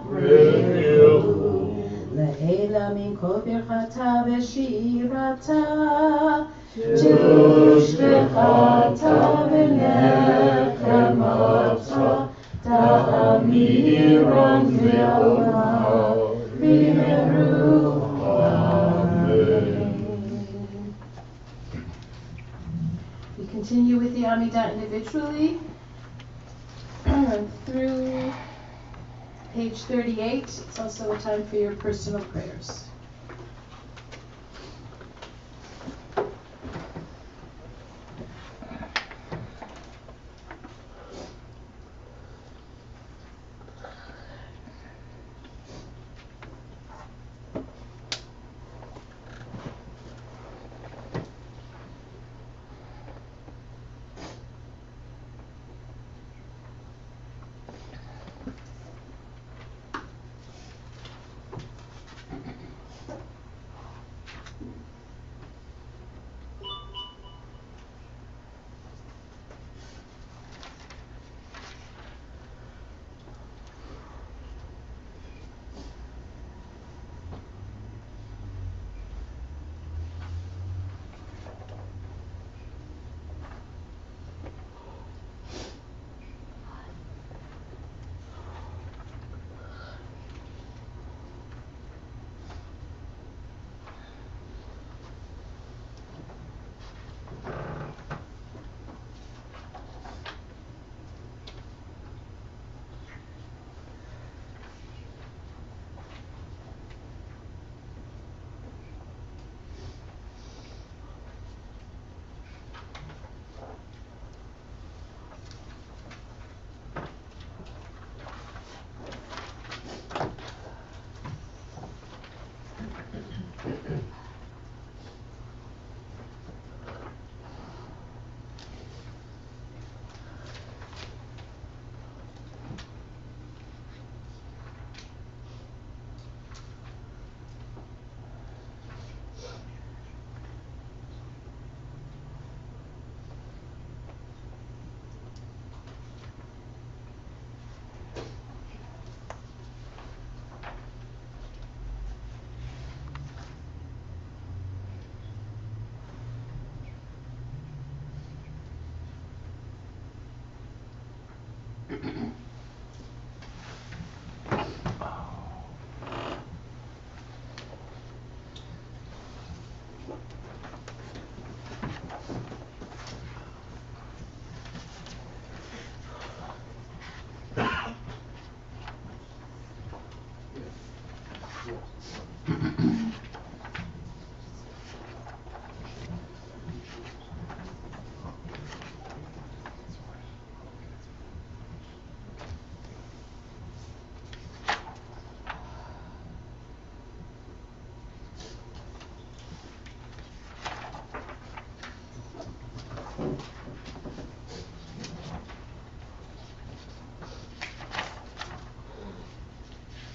לעילה מן כל ברכתה ושירתה תשבחתה ונחמתה תאמירן ועלמה במהרו Amen. We continue with the Amidah individually through page 38. It's also a time for your personal prayers.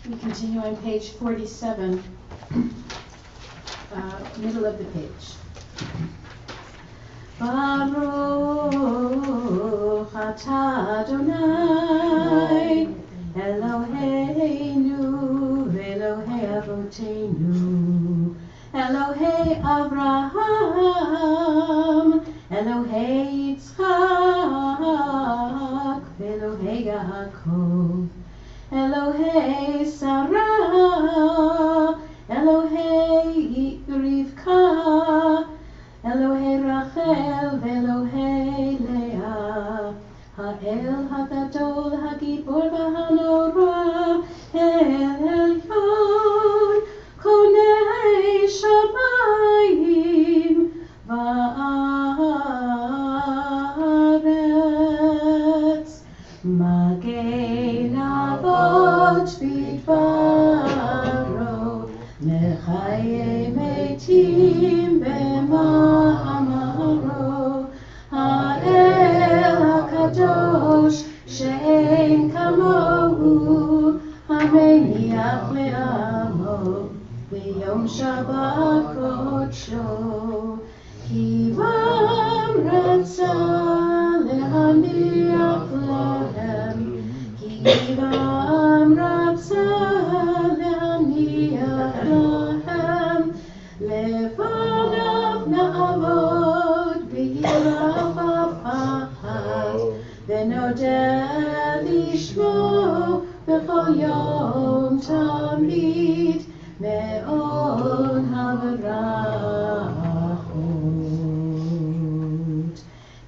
We continue on page 47, middle of the page. Baruch atah Adonai Eloheinu Elohei Avoteinu Elohei Avraham Elohei Yitzchak Elohei Yaakov Elohei Sarah, Elohei Rivka, Elohei Rachel, Elohei Leah, Ha'el HaGadol, HaGibor v'Hanora, El Elyon, Konei Shamayim, Va'aretz, Magen Avot Bidbaro, Mechaye Metim B'ma'amaro, Ha'el HaKadosh She'en Kamohu, Hameniach Le'amo, B'yom Shabbat Kodsho, Kivam Ratza Lehaniach Lahem, Kivam Ratza Lehaniach Lahem, Lefanav Na'avod B'yirah v'pachad, V'nodeh Lishmo B'chol Yom Tamid, Me'od HaVerachot.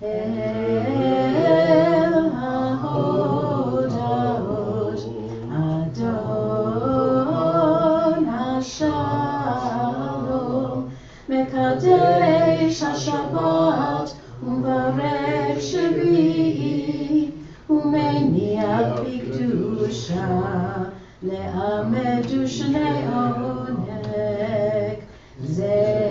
El HaHodahot Adon HaShalom Mekadesh HaShabbat U'mvarech Shvi'i U'meniach B'kedusha Le'amedu Shnei Onek Zecher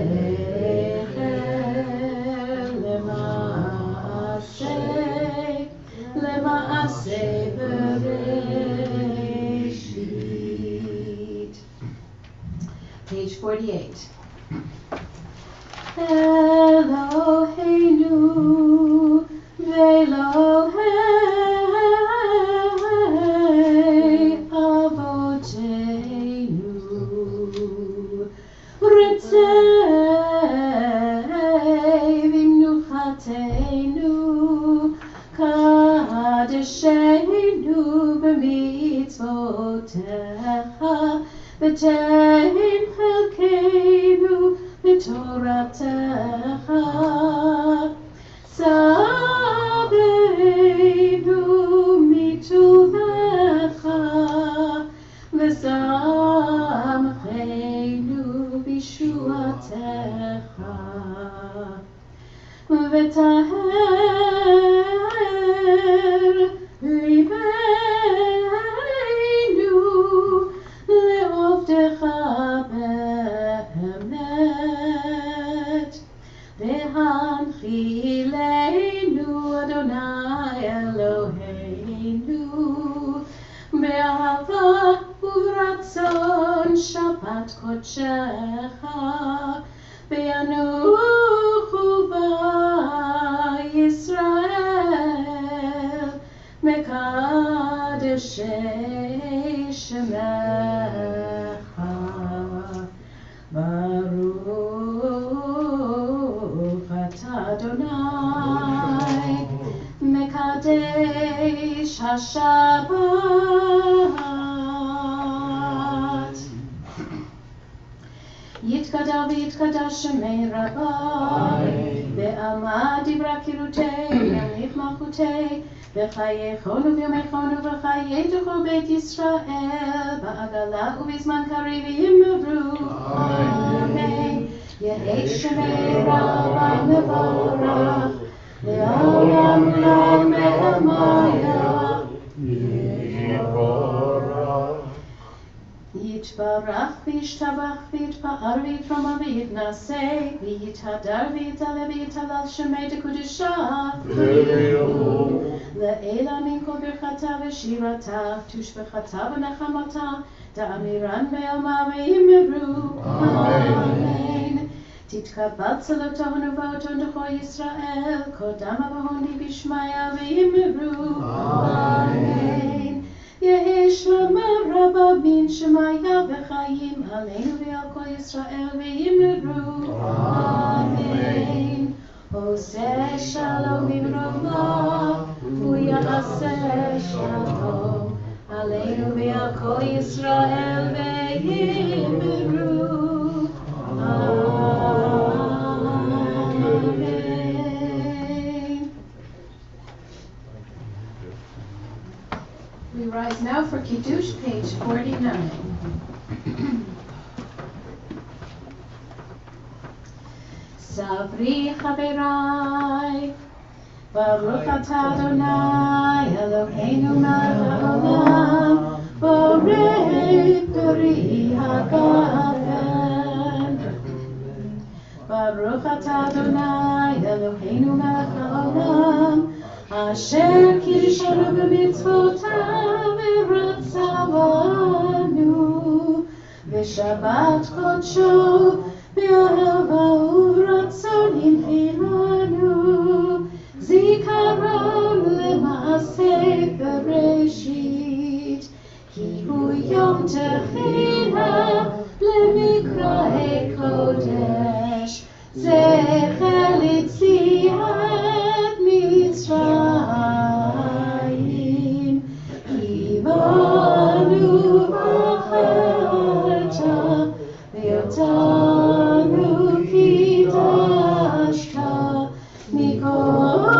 Lema'aseh Bereshit. Page 48. Eloheinu ve'Elohei Avoteinu Ritzei v'mnuchateinu Kadeshenu b'mitzvotecha v'tein chelkeinu b'toratecha Sabeinu mituvecha v'samcheinu b'shuatecha v'taher libeinu le'ovdecha be'emet v'hanchileinu Adonai Eloheinu be'ahava u'ratzon Shabbat kodshecha be'anuchu Yisrael Mekadeshei Shemecha Baruch atah Adonai Mekadesh HaShabbat יתגדל ויתקדש שמי רבי, בעלמא דיברה קירותי, ימליך מלכותי, בחייכון וביומכון ובחיי תוכו בית ישראל, בעגלה ובזמן קריב יאמרו אמן. יהי שמי רבי מבורך, לעולם לעמיה. יתברך וישתבח ויתפאר ויתרומם ויתנשא ויתהדר ויתעלה ויתהלל שמי דקודשה לעילה מן כל ברכתה ושירתה תושבחתה ונחמתה תאמירן בעלמא ויאמרו אמן. תתקבל צלותו ונבואתו דרכו ישראל קודם אבהוני בשמיה ויאמרו אמן. יהי שלמה רבה מן שמיה וחיים עלינו ועל כל ישראל ויאמרו אמן. עושה שלום במרומה ויעשה שלום עלינו ועל כל ישראל ויאמרו אמן. We rise now for Kiddush, page 49. Sabri חבריי, ברוך אתה אדוני אלוהינו מלך העולם, בורא פרי הגפן. ברוך אתה אדוני אלוהינו מלך העולם, אשר קידשנו במצוותיו ורצה בנו בשבת קודשו באהבה וברצון הנחילנו זיכרון למעשה בראשית כי הוא יום תחילה למקראי קודש זכר ליציאת מצרים כי בנו בחרת ואותנו קידשת מכל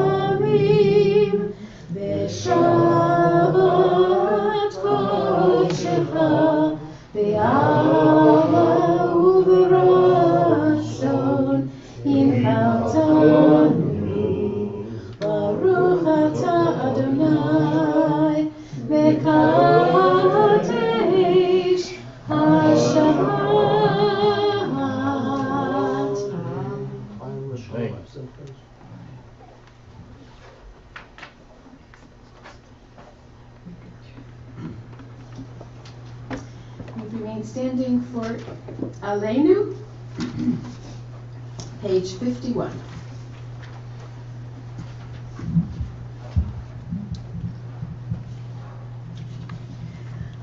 העמים בשבת קודשך באהבה וברצון הנחלתנו. ברוך אתה אדוני מקדש השבת. We remain standing for Aleinu, page 51.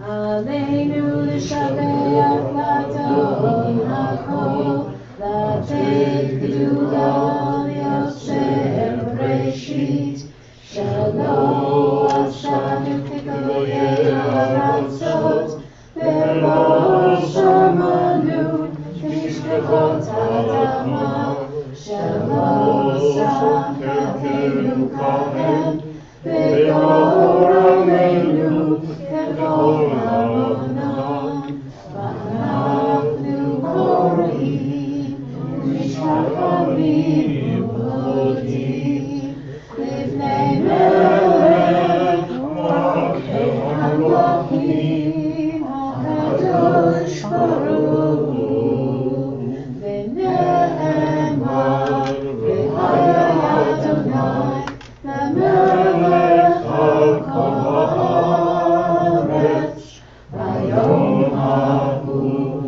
Aleinu לשבח לדון הכל, לתת גדולה ליוצר בראשית, שלא עשנו כגויי הארצות, ולא שמענו כמשפחות האדמה, שלא שם חטאנו כהן, וגורלנו ככל עוונם, ואנחנו קוראים משתחווים ומודים לפני מלך המלכים הקדוש ברוך הוא, ונאמר והיה אדוני למלך על כל הארץ. ביום ההוא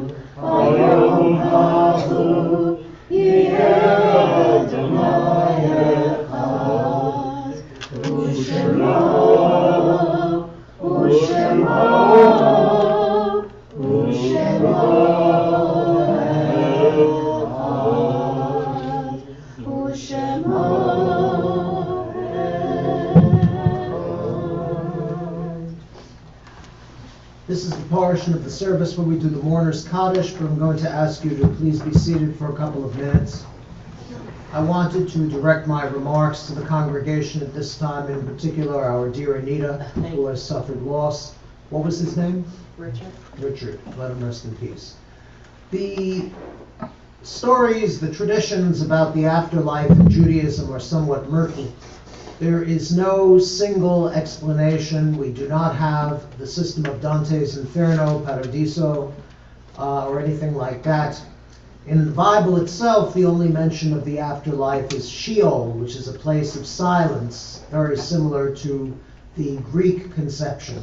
יהיה אדוני אחד, ושמו This is the portion of the service where we do the mourner's Kaddish, but I'm going to ask you to please be seated for a couple of minutes. I wanted to direct my remarks to the congregation at this time, in particular our dear Anita, who has suffered loss. What was his name? Richard. Richard. Let him rest in peace. The stories, the traditions about the afterlife in Judaism are somewhat murky. There is no single explanation. We do not have the system of Dante's Inferno, Paradiso, or anything like that. In the Bible itself, the only mention of the afterlife is Sheol, which is a place of silence, very similar to the Greek conception.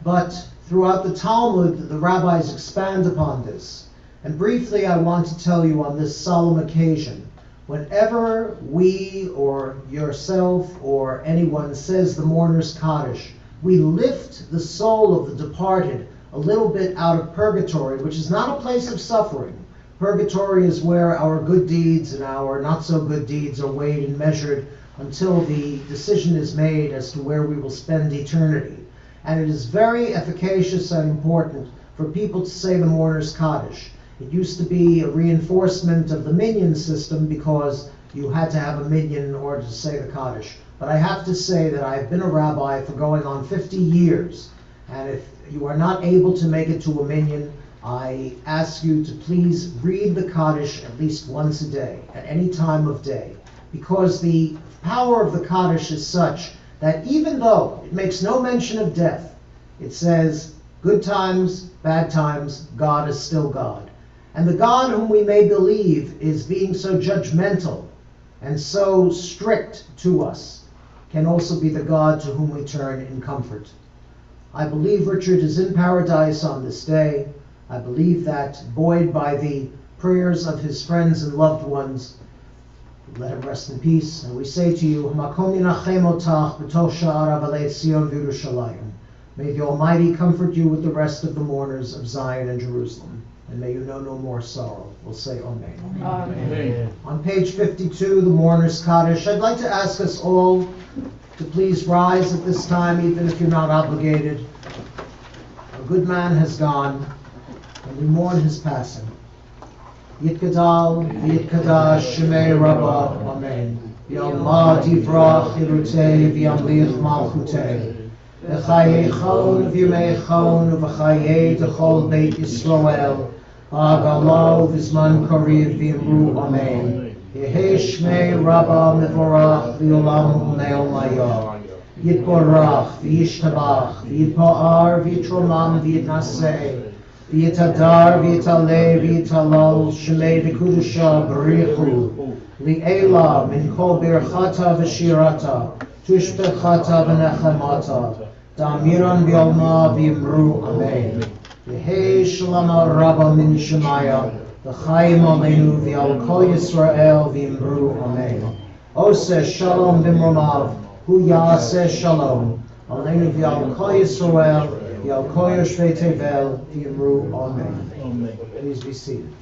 But throughout the Talmud, the rabbis expand upon this. And briefly, I want to tell you on this solemn occasion, whenever we or yourself or anyone says the mourner's Kaddish, we lift the soul of the departed a little bit out of purgatory, which is not a place of suffering. Purgatory is where our good deeds and our not so good deeds are weighed and measured until the decision is made as to where we will spend eternity. And it is very efficacious and important for people to say the mourner's Kaddish. It used to be a reinforcement of the minyan system because you had to have a minyan in order to say the Kaddish. But I have to say that I've been a rabbi for going on 50 years. And if you are not able to make it to a minyan, I ask you to please read the Kaddish at least once a day, at any time of day. Because the power of the Kaddish is such that even though it makes no mention of death, it says, good times, bad times, God is still God. And the God whom we may believe is being so judgmental and so strict to us can also be the God to whom we turn in comfort. I believe Richard is in paradise on this day. I believe that, buoyed by the prayers of his friends and loved ones, let him rest in peace. And we say to you, may the Almighty comfort you with the rest of the mourners of Zion and Jerusalem. And may you know no more sorrow. We'll say Amen. Amen. On page 52, the mourner's Kaddish. I'd like to ask us all to please rise at this time, even if you're not obligated. A good man has gone, and we mourn his passing. Yitgadal, v'yitkadash, Shemei Rabbah, Amen. V'yalma divrach irutei, v'yamlich malchutei. V'chayei chon, v'yumei chon, v'chayei d'chol beit Yisroel. V'agalo, v'zman kariv, v'yimru, Amen. Yehei Shmei Rabbah mevorach, v'yolam u'ne'omayah. Yitborach, v'yishtabach, v'yitpa'ar, v'yitromam, v'yitnaseh. V'yitadar, v'yitaleh, v'yitalal, Shemei v'kudusha, b'richu. Li'ela, min kol birchata v'shirata, tushbechata v'nechemata. Da'amiran v'yalma v'yimru, Amen. V'hei shalama rabba min shemaya, v'chayim aleinu v'yal kol Yisrael v'yimru, Amen. Oseh shalom b'mromav, hu ya'aseh shalom, aleinu v'yal kol Yisrael, v'yal kol yoshvei tevel v'yimru, Amen. Please be seated.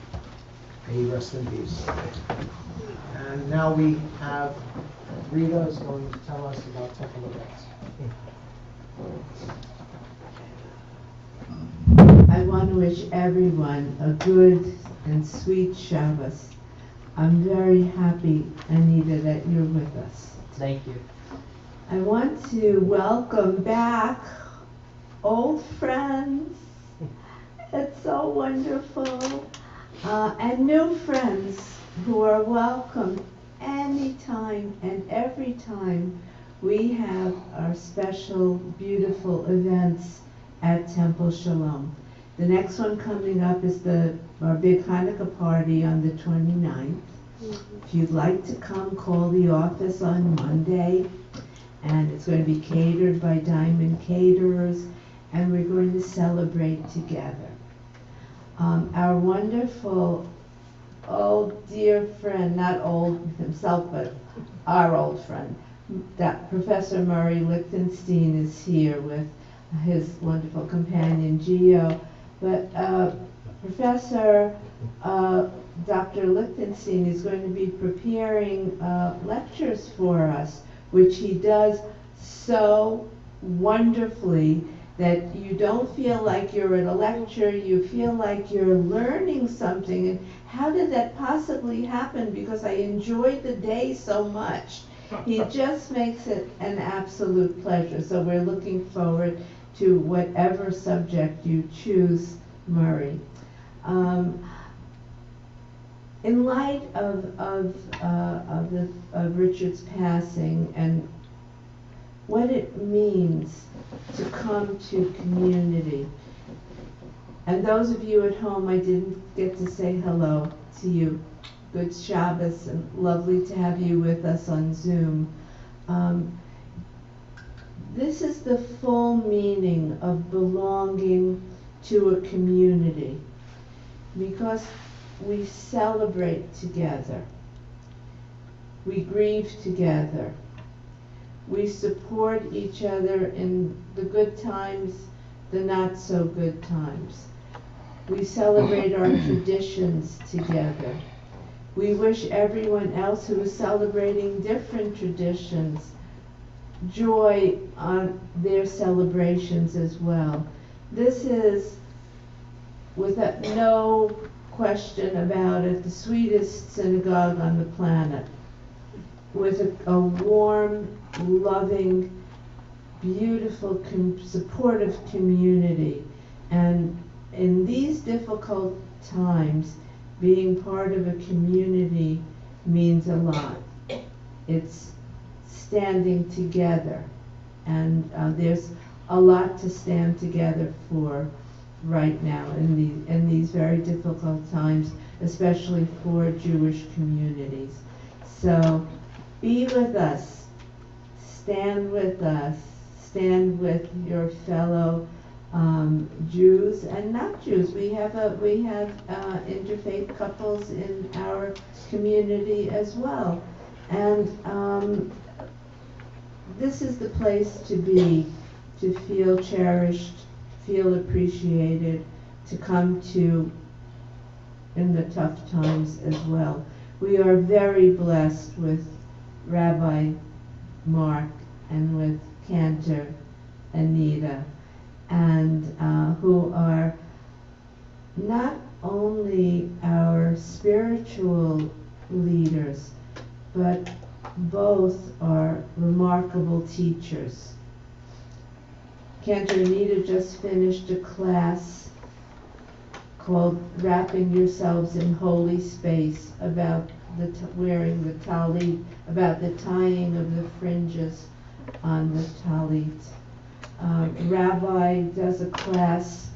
May you rest in peace. And now we have Rita is going to tell us about temple events. I want to wish everyone a good and sweet Shabbos. I'm very happy, Anita, that you're with us. Thank you. I want to welcome back old friends. It's so wonderful. And new friends who are welcome anytime and every time we have our special, beautiful events at Temple Shalom. The next one coming up is our big Hanukkah party on the 29th. If you'd like to come, call the office on Monday. And it's going to be catered by Diamond Caterers. And we're going to celebrate together. Our wonderful old dear friend, not old himself, but our old friend, that Professor Murray Lichtenstein is here with his wonderful companion Gio. But Professor Dr. Lichtenstein is going to be preparing lectures for us, which he does so wonderfully that you don't feel like you're at a lecture, you feel like you're learning something. And how did that possibly happen? Because I enjoyed the day so much. He just makes it an absolute pleasure. So we're looking forward to whatever subject you choose, Murray. In light of Richard's passing and what it means to come to community, and those of you at home, I didn't get to say hello to you. Good Shabbos, and lovely to have you with us on Zoom. This is the full meaning of belonging to a community, because we celebrate together, we grieve together, we support each other in the good times, the not so good times. We celebrate our traditions together. We wish everyone else who is celebrating different traditions joy on their celebrations as well. This is, without no question about it, the sweetest synagogue on the planet, with a warm, loving, beautiful, supportive community. And in these difficult times, being part of a community means a lot. It's standing together, and there's a lot to stand together for right now in these very difficult times, especially for Jewish communities. So be with us, stand with us, stand with your fellow Jews and not Jews. We have interfaith couples in our community as well, and this is the place to be, to feel cherished, feel appreciated, to come to in the tough times as well. We are very blessed with Rabbi Mark and with Cantor Anita, and who are not only our spiritual leaders, but both are remarkable teachers. Cantor Anita just finished a class called Wrapping Yourselves in Holy Space, about wearing the talit, about the tying of the fringes on the talit. Rabbi does a class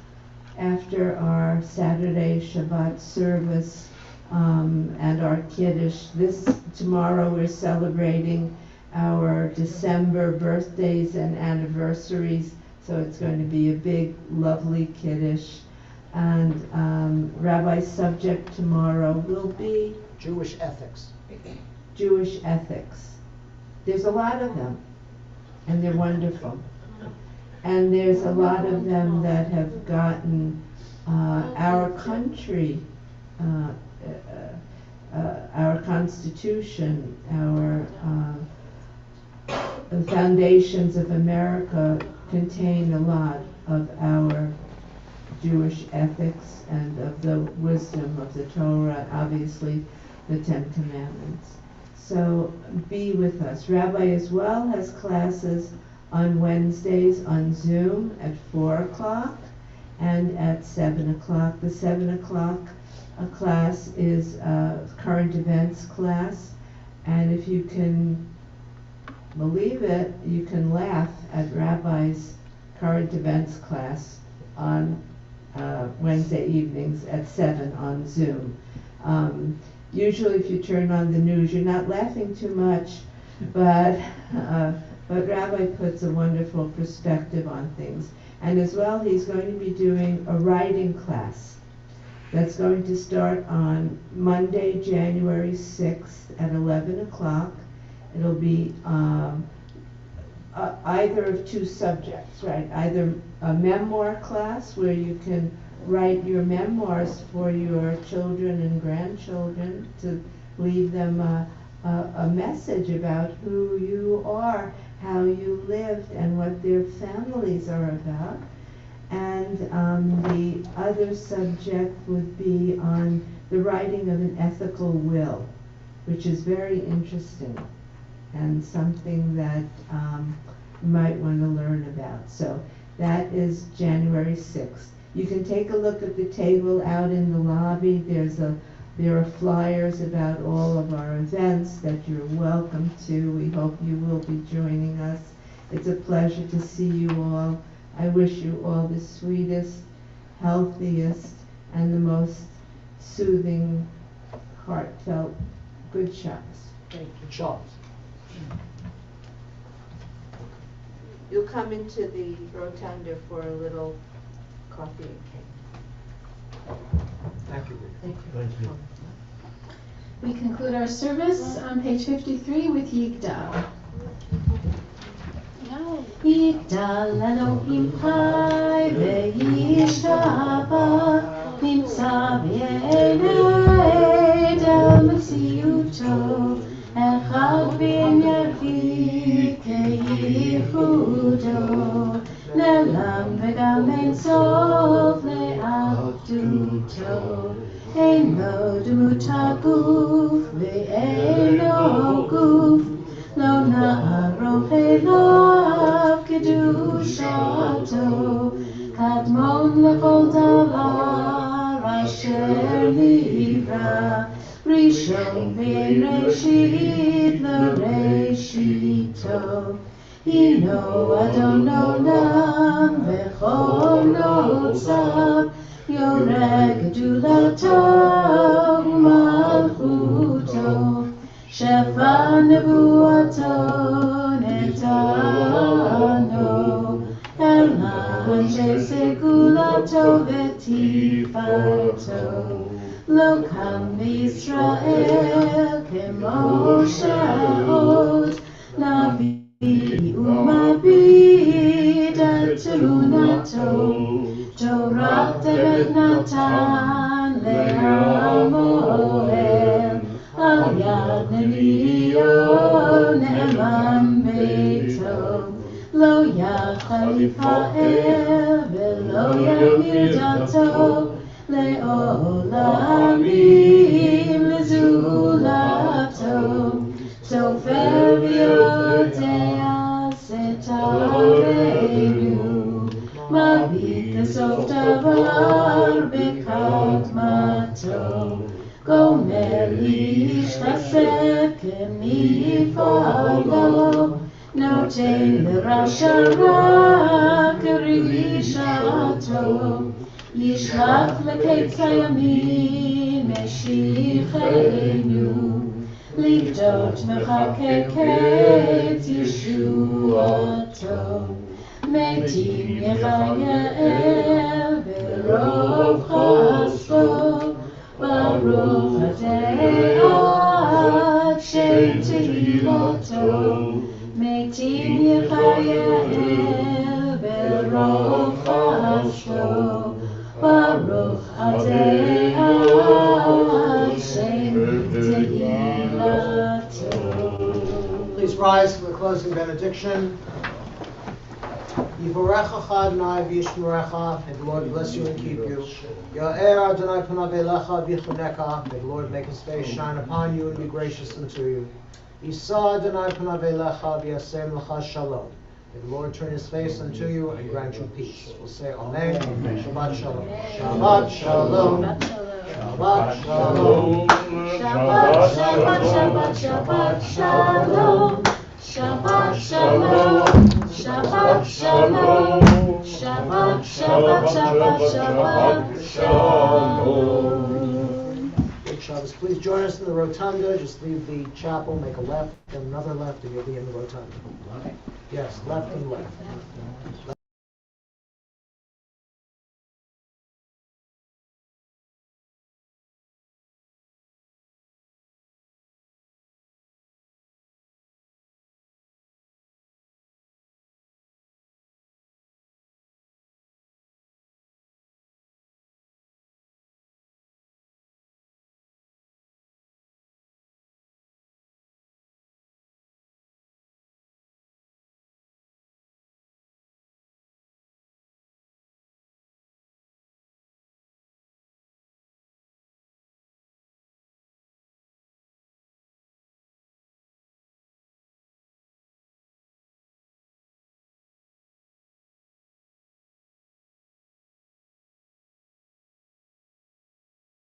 after our Saturday Shabbat service and our Kiddush. Tomorrow we're celebrating our December birthdays and anniversaries, so it's going to be a big, lovely Kiddush. And Rabbi's subject tomorrow will be Jewish ethics. Jewish ethics. There's a lot of them, and they're wonderful. And there's a lot of them that have gotten our country, our Constitution, the foundations of America contain a lot of our Jewish ethics and of the wisdom of the Torah, obviously the Ten Commandments. So be with us. Rabbi as well has classes on Wednesdays on Zoom at 4 o'clock and at 7 o'clock. The 7 o'clock class is a current events class, and if you can believe it, you can laugh at Rabbi's current events class on Wednesday evenings at 7 on Zoom. Usually if you turn on the news, you're not laughing too much, but Rabbi puts a wonderful perspective on things. And as well, he's going to be doing a writing class that's going to start on Monday, January 6th at 11 o'clock. It'll be either of two subjects, right? Either a memoir class where you can write your memoirs for your children and grandchildren to leave them a message about who you are, how you lived, and what their families are about. the other subject would be on the writing of an ethical will, which is very interesting and something that you might want to learn about. So that is January 6th. You can take a look at the table out in the lobby. There are flyers about all of our events that you're welcome to. We hope you will be joining us. It's a pleasure to see you all. I wish you all the sweetest, healthiest, and the most soothing, heartfelt, good Shabbos. Thank you, Charles. You'll come into the rotunda for a little coffee and cake. Thank you. Thank you. We conclude our service on page 53 with Yigdal. יגדל אלוהים חי וישתבח, נמצא בעיני אל מציאותו, אחד בן יחיד כייחודו, נעלם וגם אין סוף לאחדותו, אין לו דמות הגוף ואינו גוף, לא נערוך אליו קדושתו, קדמון לכל דבר אשר נברא, ראשון בין ראשית לראשיתו, הינו אדון עולם וכל נוצר, יורה גדולתו ומלכותו, שפע נבואתו נתנו, אל אנשי סגולתו ותפארתו, לא קם בישראל כמו שאול, נביא ומביט את תמונתו, תורת אמת נתן לעמואל, על יד נביאו נאמן ביתו, לא יחליף האל ולא ימיר דתו, לעולמים לזולתו, סופר ויודע סתרנו, מביט לסוף דבר בקדמתו, גומר איש חסד כמפעלו, נותן לרשע רק רשעתו, ישלח לקץ הימים משיחנו, לפדות מחכה קץ ישועתו, מתים יחייל ברוב חסדו, ברוך הדעת שם תהילתו, מתים יחייל ברוב חסדו, ברוך הדעת שם תהילתו. Please rise for the closing benediction. Yivarechacha Adonai v'yishmerecha. May the Lord bless you and keep you. Ya'er Adonai panav elecha v'yichunecha. May the Lord make his face shine upon you and be gracious unto you. Yisa Adonai panav elecha v'yasem lecha shalom. May the Lord turn his face unto you and grant you peace. We'll say Amen. Shabbat shalom. Shabbat shalom. Shabbat shalom. Shabbat, Shabbat, Shabbat, Shabbat, Shalom. Shabbat, Shalom. Shabbat, Shalom. Shabbat, Shabbat, Shabbat, Shabbat, Shalom. Good Shabbos. Please join us in the rotunda. Just leave the chapel, make a left, then another left, and you'll be in the rotunda. Yes, left and left.